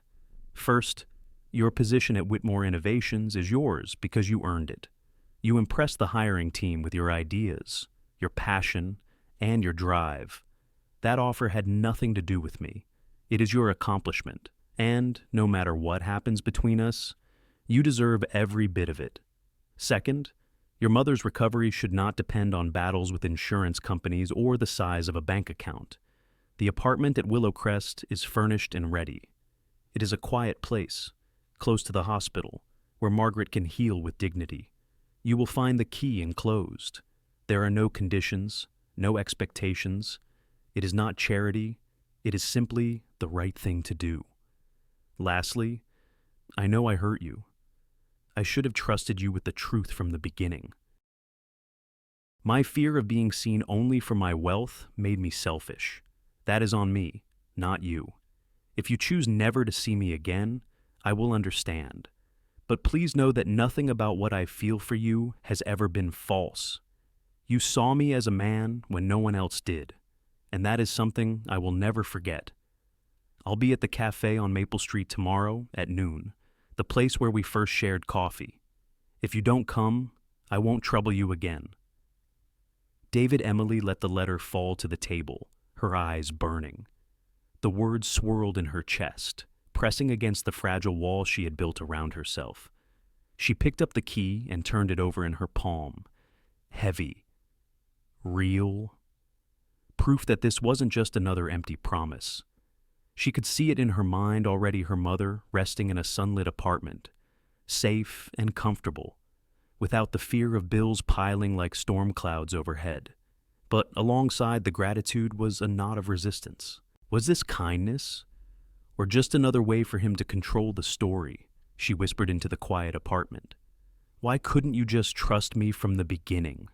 First, your position at Whitmore Innovations is yours because you earned it. You impressed the hiring team with your ideas, your passion, and your drive. That offer had nothing to do with me. It is your accomplishment, and no matter what happens between us, you deserve every bit of it. Second, your mother's recovery should not depend on battles with insurance companies or the size of a bank account. The apartment at Willow Crest is furnished and ready. It is a quiet place, close to the hospital, where Margaret can heal with dignity. You will find the key enclosed. There are no conditions, no expectations. It is not charity. It is simply the right thing to do. Lastly, I know I hurt you. I should have trusted you with the truth from the beginning. My fear of being seen only for my wealth made me selfish. That is on me, not you. If you choose never to see me again, I will understand. But please know that nothing about what I feel for you has ever been false. You saw me as a man when no one else did, and that is something I will never forget. I'll be at the cafe on Maple Street tomorrow at noon, the place where we first shared coffee. If you don't come, I won't trouble you again. David Emily let the letter fall to the table, her eyes burning. The words swirled in her chest, pressing against the fragile wall she had built around herself. She picked up the key and turned it over in her palm. Heavy. Real. Proof that this wasn't just another empty promise. She could see it in her mind already, her mother resting in a sunlit apartment, safe and comfortable, without the fear of bills piling like storm clouds overhead. But alongside the gratitude was a knot of resistance. Was this kindness? Or just another way for him to control the story? She whispered into the quiet apartment. Why couldn't you just trust me from the beginning?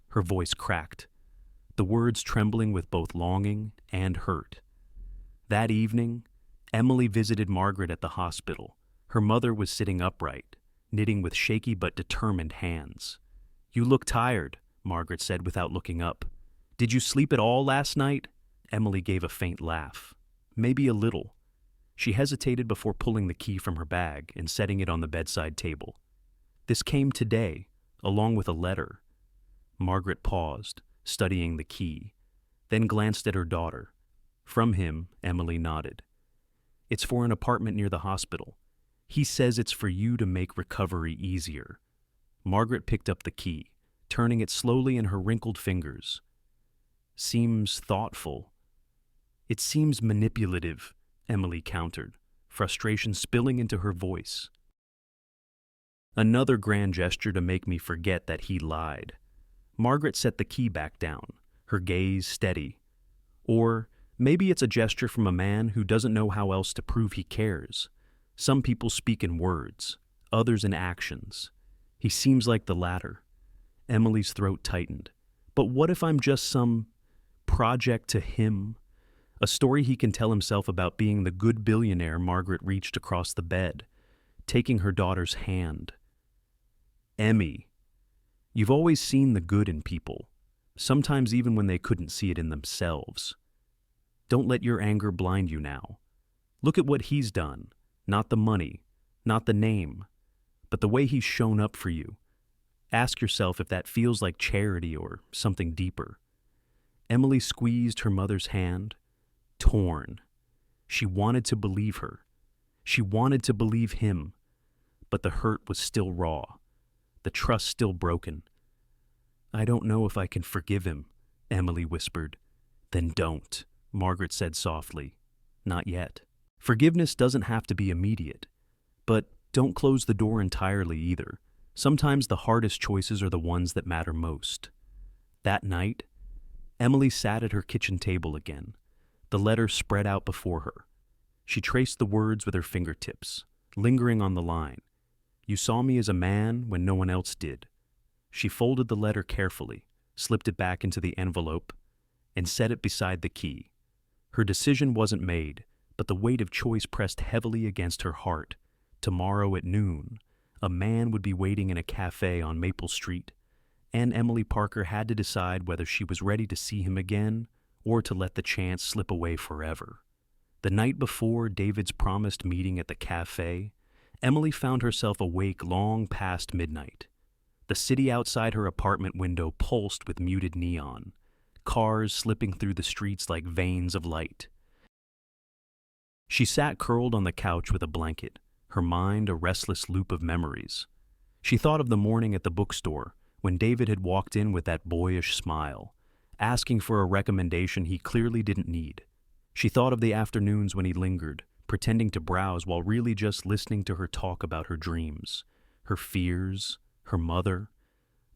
Her voice cracked, the words trembling with both longing and hurt. That evening, Emily visited Margaret at the hospital. Her mother was sitting upright, knitting with shaky but determined hands. You look tired, Margaret said without looking up. Did you sleep at all last night? Emily gave a faint laugh. Maybe a little. She hesitated before pulling the key from her bag and setting it on the bedside table. This came today, along with a letter. Margaret paused, studying the key, then glanced at her daughter. From him, Emily nodded. It's for an apartment near the hospital. He says it's for you to make recovery easier. Margaret picked up the key, turning it slowly in her wrinkled fingers. Seems thoughtful. It seems manipulative, Emily countered, frustration spilling into her voice. Another grand gesture to make me forget that he lied. Margaret set the key back down, her gaze steady. Or maybe it's a gesture from a man who doesn't know how else to prove he cares. Some people speak in words, others in actions. He seems like the latter. Emily's throat tightened. But what if I'm just some project to him? A story he can tell himself about being the good billionaire Margaret reached across the bed, taking her daughter's hand. Emmy, you've always seen the good in people, sometimes even when they couldn't see it in themselves. Don't let your anger blind you now. Look at what he's done, not the money, not the name, but the way he's shown up for you. Ask yourself if that feels like charity or something deeper. Emily squeezed her mother's hand, torn. She wanted to believe her. She wanted to believe him, but the hurt was still raw, the trust still broken. I don't know if I can forgive him, Emily whispered. Then don't, Margaret said softly. Not yet. Forgiveness doesn't have to be immediate, but don't close the door entirely either. Sometimes the hardest choices are the ones that matter most. That night, Emily sat at her kitchen table again, the letter spread out before her. She traced the words with her fingertips, lingering on the line. You saw me as a man when no one else did. She folded the letter carefully, slipped it back into the envelope, and set it beside the key. Her decision wasn't made, but the weight of choice pressed heavily against her heart. Tomorrow at noon, a man would be waiting in a cafe on Maple Street, and Emily Parker had to decide whether she was ready to see him again or to let the chance slip away forever. The night before David's promised meeting at the cafe, Emily found herself awake long past midnight. The city outside her apartment window pulsed with muted neon, cars slipping through the streets like veins of light. She sat curled on the couch with a blanket, her mind a restless loop of memories. She thought of the morning at the bookstore when David had walked in with that boyish smile, asking for a recommendation he clearly didn't need. She thought of the afternoons when he lingered, pretending to browse while really just listening to her talk about her dreams, her fears, her mother.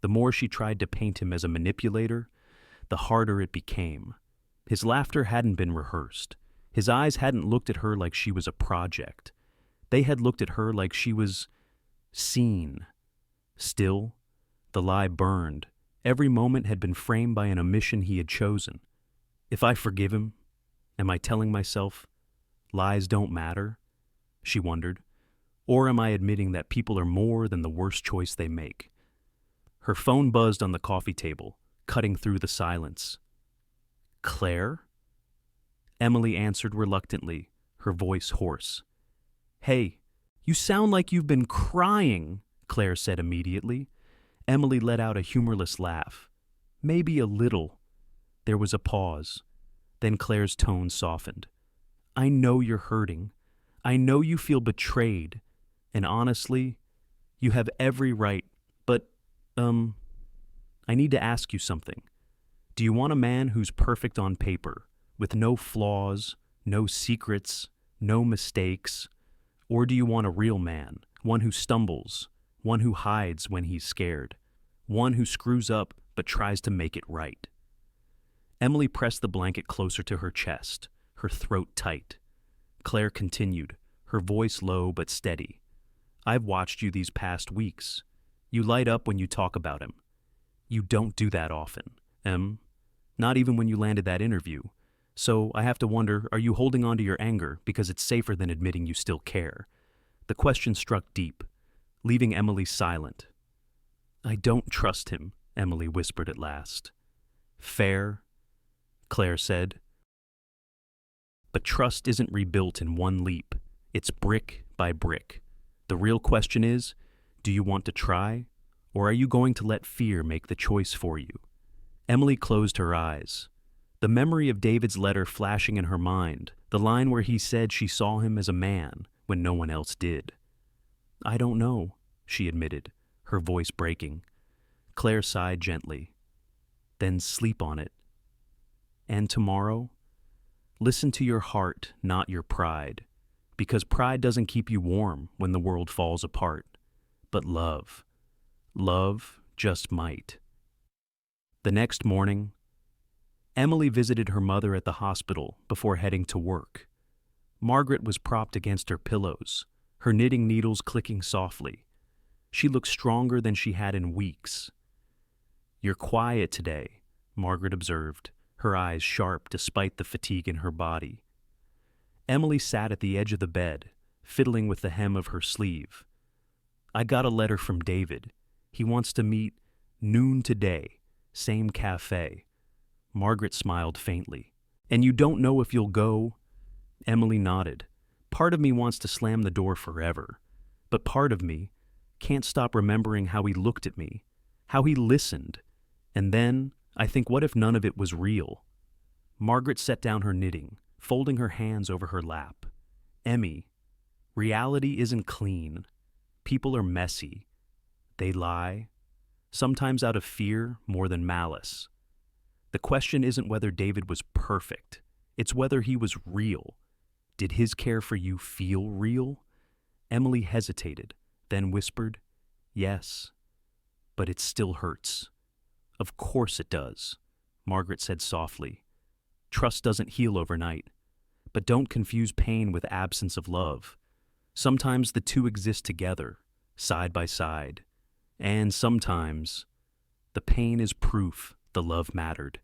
The more she tried to paint him as a manipulator, the harder it became. His laughter hadn't been rehearsed. His eyes hadn't looked at her like she was a project. They had looked at her like she was seen. Still, the lie burned. Every moment had been framed by an omission he had chosen. If I forgive him, am I telling myself lies don't matter? She wondered. Or am I admitting that people are more than the worst choice they make? Her phone buzzed on the coffee table, cutting through the silence. Claire? Emily answered reluctantly, her voice hoarse. Hey, you sound like you've been crying, Claire said immediately. Emily let out a humorless laugh. Maybe a little. There was a pause. Then Claire's tone softened. I know you're hurting. I know you feel betrayed. And honestly, you have every right. But, I need to ask you something. Do you want a man who's perfect on paper, with no flaws, no secrets, no mistakes? Or do you want a real man, one who stumbles, one who hides when he's scared, one who screws up but tries to make it right? Emily pressed the blanket closer to her chest, her throat tight. Claire continued, her voice low but steady. I've watched you these past weeks. You light up when you talk about him. You don't do that often, Em. Not even when you landed that interview. So I have to wonder, are you holding on to your anger because it's safer than admitting you still care? The question struck deep, leaving Emily silent. I don't trust him, Emily whispered at last. Fair, Claire said. But trust isn't rebuilt in one leap. It's brick by brick. The real question is, do you want to try, or are you going to let fear make the choice for you? Emily closed her eyes. The memory of David's letter flashing in her mind, the line where he said she saw him as a man when no one else did. I don't know, she admitted, her voice breaking. Claire sighed gently. Then sleep on it. And tomorrow, listen to your heart, not your pride, because pride doesn't keep you warm when the world falls apart. But love just might. The next morning, Emily visited her mother at the hospital before heading to work. Margaret was propped against her pillows, her knitting needles clicking softly. She looked stronger than she had in weeks. You're quiet today, Margaret observed, her eyes sharp despite the fatigue in her body. Emily sat at the edge of the bed, fiddling with the hem of her sleeve. I got a letter from David. He wants to meet noon today, same cafe. Margaret smiled faintly. And you don't know if you'll go? Emily nodded. Part of me wants to slam the door forever, but part of me can't stop remembering how he looked at me, how he listened. And then I think, what if none of it was real? Margaret set down her knitting, folding her hands over her lap. Emmy, reality isn't clean. People are messy. They lie, sometimes out of fear more than malice. The question isn't whether David was perfect. It's whether he was real. Did his care for you feel real? Emily hesitated, then whispered, Yes, but it still hurts. Of course it does, Margaret said softly. Trust doesn't heal overnight, but don't confuse pain with absence of love. Sometimes the two exist together, side by side, and sometimes The pain is proof the love mattered.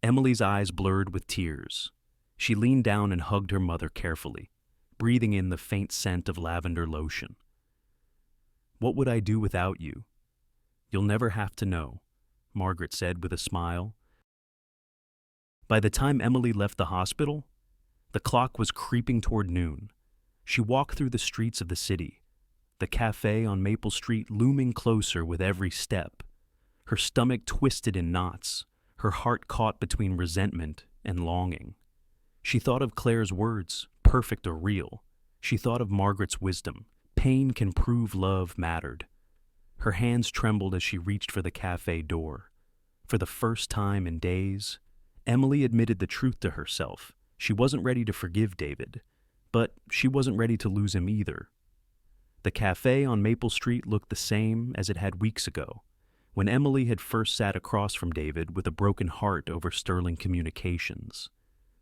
Emily's eyes blurred with tears. She leaned down and hugged her mother carefully, breathing in the faint scent of lavender lotion. "What would I do without you? You'll never have to know," Margaret said with a smile. By the time Emily left the hospital, the clock was creeping toward noon. She walked through the streets of the city, the cafe on Maple Street looming closer with every step. Her stomach twisted in knots, her heart caught between resentment and longing. She thought of Claire's words, perfect or real. She thought of Margaret's wisdom. Pain can prove love mattered. Her hands trembled as she reached for the cafe door. For the first time in days, Emily admitted the truth to herself. She wasn't ready to forgive David, but she wasn't ready to lose him either. The cafe on Maple Street looked the same as it had weeks ago, when Emily had first sat across from David with a broken heart over Sterling Communications.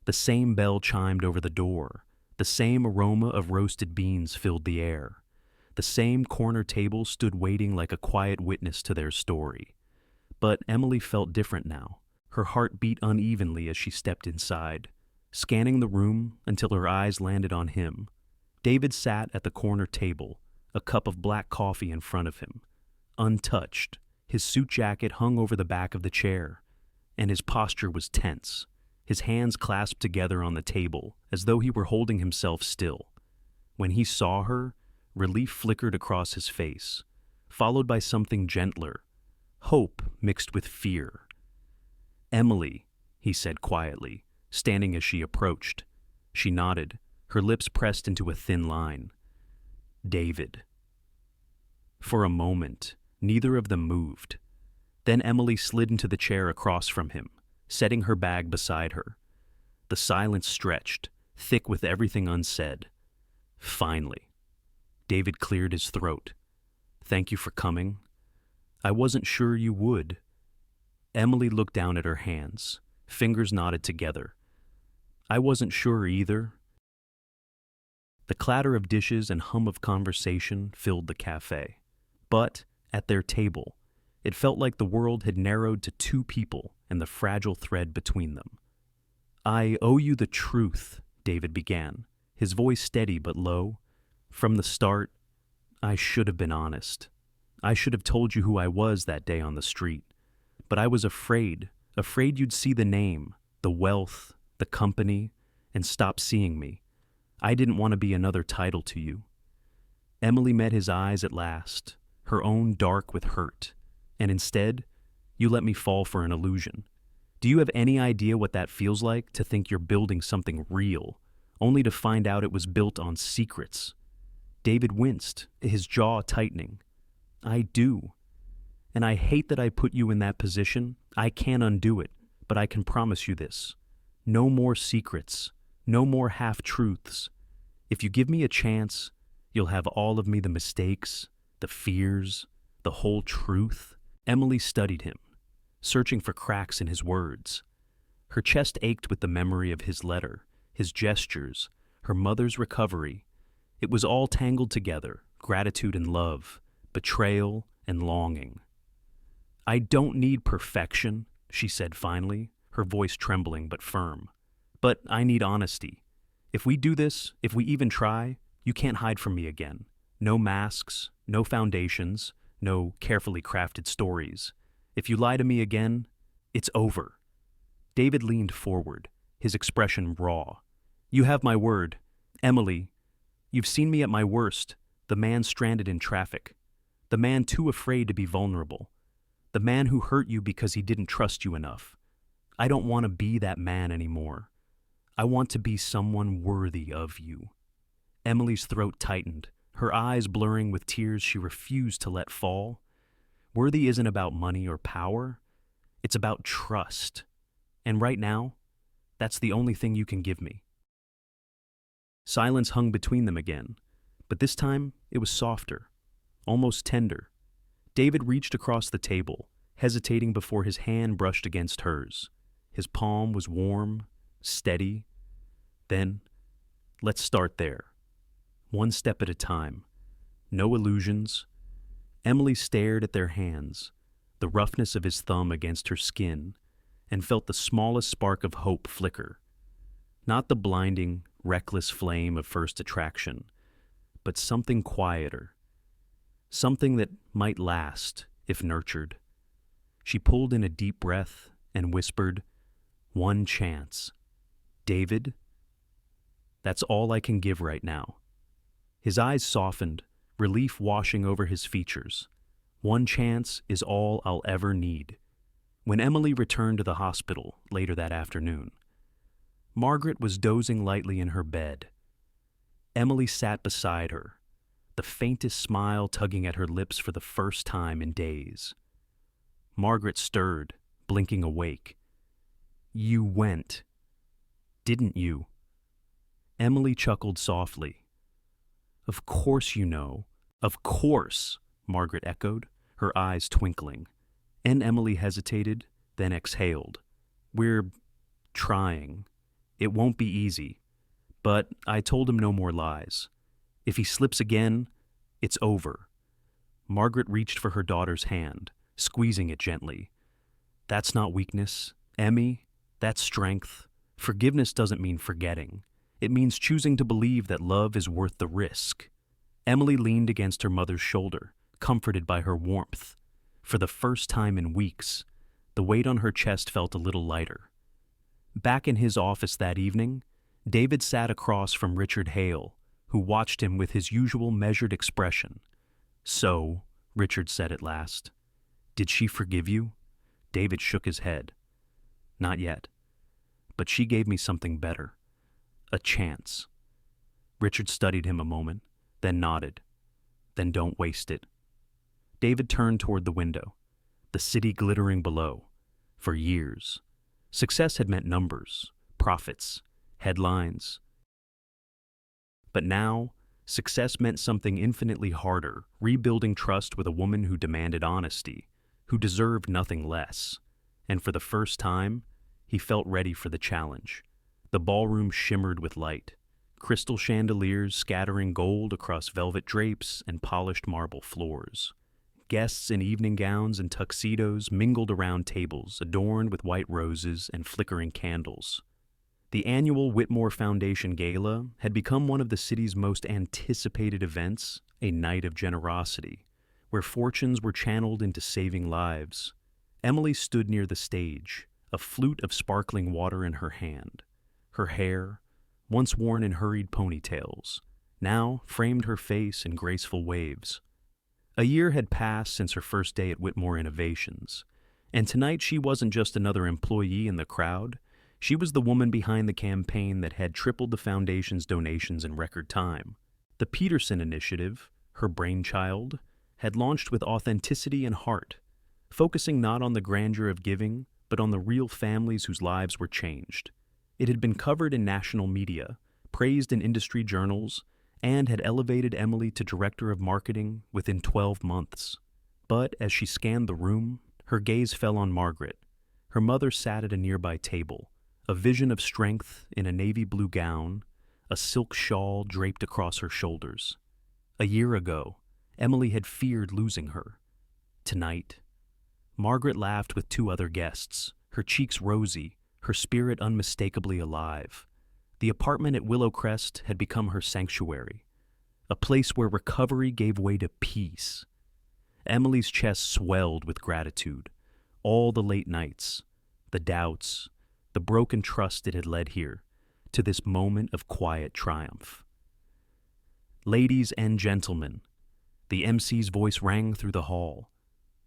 The same bell chimed over the door. The same aroma of roasted beans filled the air. The same corner table stood waiting like a quiet witness to their story. But Emily felt different now. Her heart beat unevenly as she stepped inside, scanning the room until her eyes landed on him. David sat at the corner table, a cup of black coffee in front of him. Untouched, his suit jacket hung over the back of the chair, and his posture was tense, his hands clasped together on the table as though he were holding himself still. When he saw her, relief flickered across his face, followed by something gentler, hope mixed with fear. "Emily," he said quietly, standing as she approached. She nodded, her lips pressed into a thin line. "David." For a moment, neither of them moved. Then Emily slid into the chair across from him, setting her bag beside her. The silence stretched, thick with everything unsaid. Finally, David cleared his throat. "Thank you for coming. I wasn't sure you would." Emily looked down at her hands, fingers knotted together. "I wasn't sure either." The clatter of dishes and hum of conversation filled the cafe. But, at their table, it felt like the world had narrowed to two people and the fragile thread between them. "I owe you the truth," David began, his voice steady but low. "From the start, I should have been honest. I should have told you who I was that day on the street. But I was afraid you'd see the name, the wealth, the company, and stop seeing me. I didn't want to be another title to you." Emily met his eyes at last, her own dark with hurt, and instead, you let me fall for an illusion. Do you have any idea what that feels like, to think you're building something real, only to find out it was built on secrets? David winced, his jaw tightening. "I do. And I hate that I put you in that position. I can't undo it, but I can promise you this. No more secrets, no more half-truths. If you give me a chance, you'll have all of me, the mistakes, the fears, the whole truth." Emily studied him, searching for cracks in his words. Her chest ached with the memory of his letter, his gestures, her mother's recovery. It was all tangled together, gratitude and love, betrayal and longing. "I don't need perfection," she said finally, her voice trembling but firm. "But I need honesty. If we do this, if we even try, you can't hide from me again. No masks, no foundations, no carefully crafted stories. If you lie to me again, it's over." David leaned forward, his expression raw. "You have my word. Emily, you've seen me at my worst, the man stranded in traffic, the man too afraid to be vulnerable, the man who hurt you because he didn't trust you enough. I don't want to be that man anymore. I want to be someone worthy of you." Emily's throat tightened, her eyes blurring with tears she refused to let fall. Worthy isn't about money or power. It's about trust. And right now, that's the only thing you can give me. Silence hung between them again, but this time it was softer, almost tender. David reached across the table, hesitating before his hand brushed against hers. His palm was warm, steady. Then, "Let's start there. One step at a time. No illusions." Emily stared at their hands, the roughness of his thumb against her skin, and felt the smallest spark of hope flicker. Not the blinding, reckless flame of first attraction, but something quieter, something that might last if nurtured. She pulled in a deep breath and whispered, "One chance. David, that's all I can give right now." His eyes softened, relief washing over his features. One chance is all I'll ever need. When Emily returned to the hospital later that afternoon, Margaret was dozing lightly in her bed. Emily sat beside her, the faintest smile tugging at her lips for the first time in days. Margaret stirred, blinking awake. "You went, didn't you?" Emily chuckled softly. "Of course you know. Of course," Margaret echoed, her eyes twinkling. And Emily hesitated, then exhaled. "We're trying. It won't be easy. But I told him no more lies. If he slips again, it's over." Margaret reached for her daughter's hand, squeezing it gently. "That's not weakness, Emmy. That's strength. Forgiveness doesn't mean forgetting. It means choosing to believe that love is worth the risk." Emily leaned against her mother's shoulder, comforted by her warmth. For the first time in weeks, the weight on her chest felt a little lighter. Back in his office that evening, David sat across from Richard Hale, who watched him with his usual measured expression. "So," Richard said at last, "did she forgive you?" David shook his head. "Not yet. But she gave me something better. A chance." Richard studied him a moment, then nodded. "Then don't waste it." David turned toward the window, the city glittering below. For years, success had meant numbers, profits, headlines. But now, success meant something infinitely harder, rebuilding trust with a woman who demanded honesty, who deserved nothing less. And for the first time, he felt ready for the challenge. The ballroom shimmered with light, crystal chandeliers scattering gold across velvet drapes and polished marble floors. Guests in evening gowns and tuxedos mingled around tables adorned with white roses and flickering candles. The annual Whitmore Foundation Gala had become one of the city's most anticipated events, a night of generosity, where fortunes were channeled into saving lives. Emily stood near the stage, a flute of sparkling water in her hand. Her hair, once worn in hurried ponytails, now framed her face in graceful waves. A year had passed since her first day at Whitmore Innovations, and tonight she wasn't just another employee in the crowd. She was the woman behind the campaign that had tripled the foundation's donations in record time. The Peterson Initiative, her brainchild, had launched with authenticity and heart, focusing not on the grandeur of giving, but on the real families whose lives were changed. It had been covered in national media, praised in industry journals, and had elevated Emily to director of marketing within 12 months. But as she scanned the room, her gaze fell on Margaret. Her mother sat at a nearby table, a vision of strength in a navy blue gown, a silk shawl draped across her shoulders. A year ago, Emily had feared losing her. Tonight, Margaret laughed with two other guests, her cheeks rosy, her spirit unmistakably alive. The apartment at Willow Crest had become her sanctuary, a place where recovery gave way to peace. Emily's chest swelled with gratitude. All the late nights, the doubts, the broken trust it had led here, to this moment of quiet triumph. "Ladies and gentlemen," the MC's voice rang through the hall.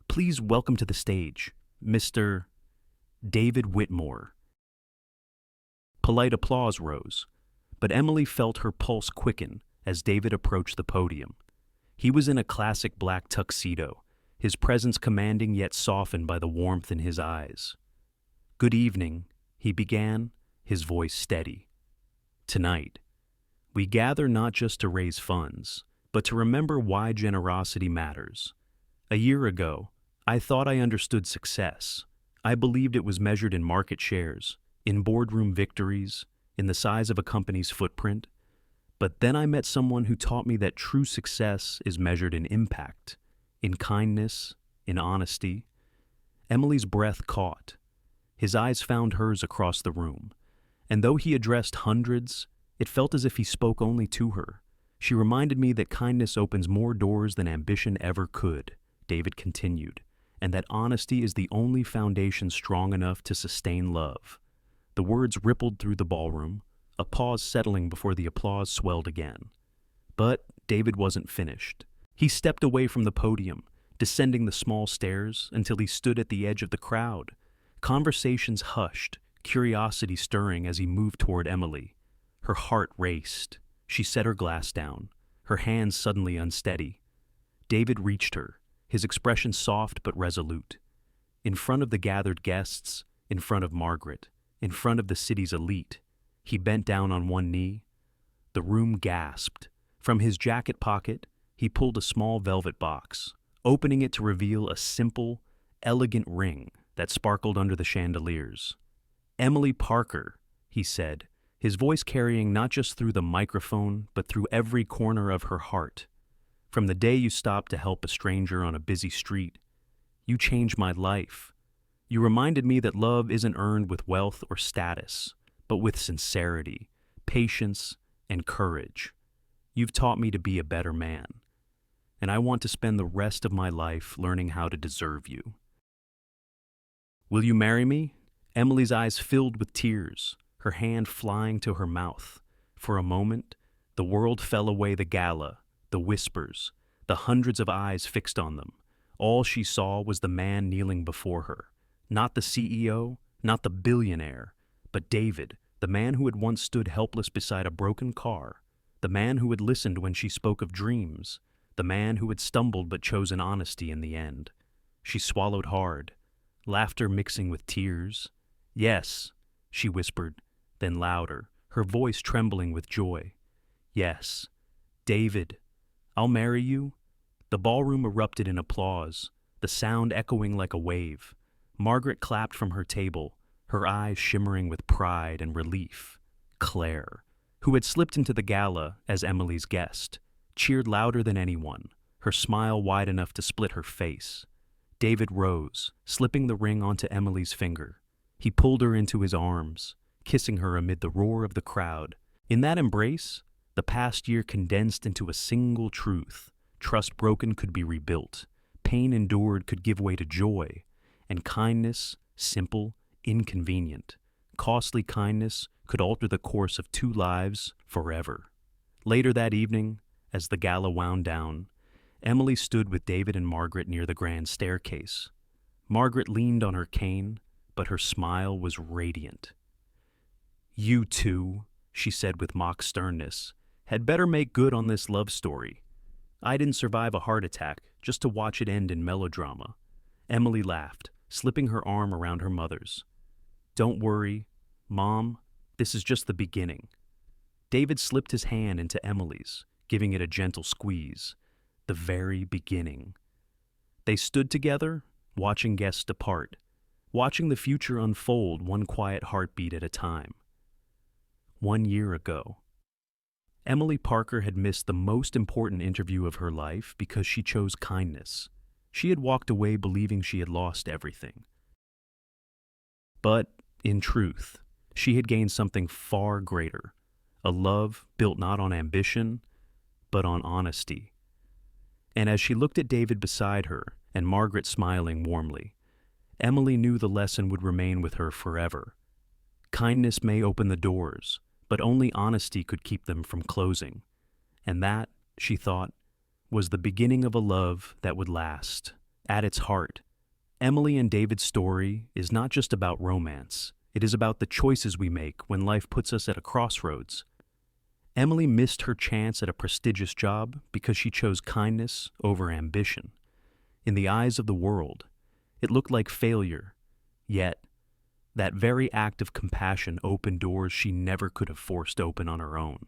"Please welcome to the stage, Mr. David Whitmore." Polite applause rose, but Emily felt her pulse quicken as David approached the podium. He was in a classic black tuxedo, his presence commanding yet softened by the warmth in his eyes. "Good evening," he began, his voice steady. "Tonight, we gather not just to raise funds, but to remember why generosity matters. A year ago, I thought I understood success. I believed it was measured in market shares, in boardroom victories, in the size of a company's footprint. But then I met someone who taught me that true success is measured in impact, in kindness, in honesty, Emily's breath caught. His eyes found hers across the room, and though he addressed hundreds, it felt as if he spoke only to her. She reminded me that kindness opens more doors than ambition ever could, David continued, and that honesty is the only foundation strong enough to sustain love. The words rippled through the ballroom, a pause settling before the applause swelled again. But David wasn't finished. He stepped away from the podium, descending the small stairs until he stood at the edge of the crowd. Conversations hushed, curiosity stirring as he moved toward Emily. Her heart raced. She set her glass down, her hands suddenly unsteady. David reached her, his expression soft but resolute. In front of the gathered guests, in front of Margaret, in front of the city's elite, he bent down on one knee. The room gasped. From his jacket pocket, he pulled a small velvet box, opening it to reveal a simple, elegant ring that sparkled under the chandeliers. "Emily Parker," he said, his voice carrying not just through the microphone, but through every corner of her heart. "From the day you stopped to help a stranger on a busy street, you changed my life. You reminded me that love isn't earned with wealth or status, but with sincerity, patience, and courage. You've taught me to be a better man, and I want to spend the rest of my life learning how to deserve you. Will you marry me?" Emily's eyes filled with tears, her hand flying to her mouth. For a moment, the world fell away, the gala, the whispers, the hundreds of eyes fixed on them. All she saw was the man kneeling before her. Not the CEO, not the billionaire, but David, the man who had once stood helpless beside a broken car, the man who had listened when she spoke of dreams, the man who had stumbled but chosen honesty in the end. She swallowed hard, laughter mixing with tears. "Yes," she whispered, then louder, her voice trembling with joy. "Yes, David, I'll marry you." The ballroom erupted in applause, the sound echoing like a wave. Margaret clapped from her table, her eyes shimmering with pride and relief. Claire, who had slipped into the gala as Emily's guest, cheered louder than anyone, her smile wide enough to split her face. David rose, slipping the ring onto Emily's finger. He pulled her into his arms, kissing her amid the roar of the crowd. In that embrace, the past year condensed into a single truth. Trust broken could be rebuilt, pain endured could give way to joy, and kindness, simple, inconvenient, costly kindness could alter the course of two lives forever. Later that evening, as the gala wound down, Emily stood with David and Margaret near the grand staircase. Margaret leaned on her cane, but her smile was radiant. "You two," she said with mock sternness, "had better make good on this love story. I didn't survive a heart attack just to watch it end in melodrama." Emily laughed, slipping her arm around her mother's. "Don't worry, Mom, this is just the beginning." David slipped his hand into Emily's, giving it a gentle squeeze. The very beginning. They stood together, watching guests depart, watching the future unfold one quiet heartbeat at a time. 1 year ago. Emily Parker had missed the most important interview of her life because she chose kindness. She had walked away believing she had lost everything. But, in truth, she had gained something far greater, a love built not on ambition, but on honesty. And as she looked at David beside her and Margaret smiling warmly, Emily knew the lesson would remain with her forever. Kindness may open the doors, but only honesty could keep them from closing. And that, she thought, was the beginning of a love that would last. At its heart, Emily and David's story is not just about romance. It is about the choices we make when life puts us at a crossroads. Emily missed her chance at a prestigious job because she chose kindness over ambition. In the eyes of the world, it looked like failure. Yet, that very act of compassion opened doors she never could have forced open on her own.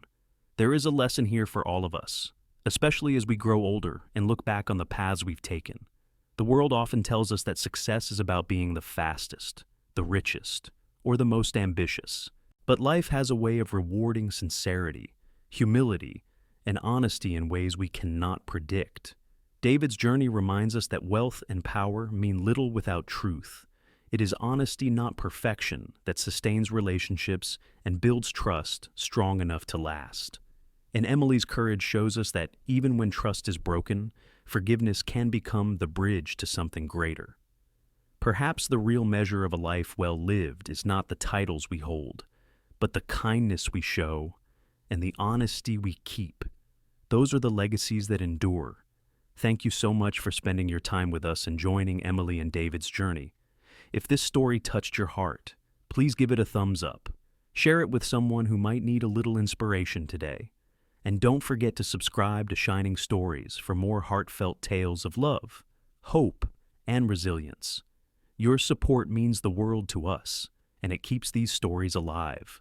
There is a lesson here for all of us, especially as we grow older and look back on the paths we've taken. The world often tells us that success is about being the fastest, the richest, or the most ambitious. But life has a way of rewarding sincerity, humility, and honesty in ways we cannot predict. David's journey reminds us that wealth and power mean little without truth. It is honesty, not perfection, that sustains relationships and builds trust strong enough to last. And Emily's courage shows us that even when trust is broken, forgiveness can become the bridge to something greater. Perhaps the real measure of a life well lived is not the titles we hold, but the kindness we show and the honesty we keep. Those are the legacies that endure. Thank you so much for spending your time with us and joining Emily and David's journey. If this story touched your heart, please give it a thumbs up. Share it with someone who might need a little inspiration today. And don't forget to subscribe to Shining Stories for more heartfelt tales of love, hope, and resilience. Your support means the world to us, and it keeps these stories alive.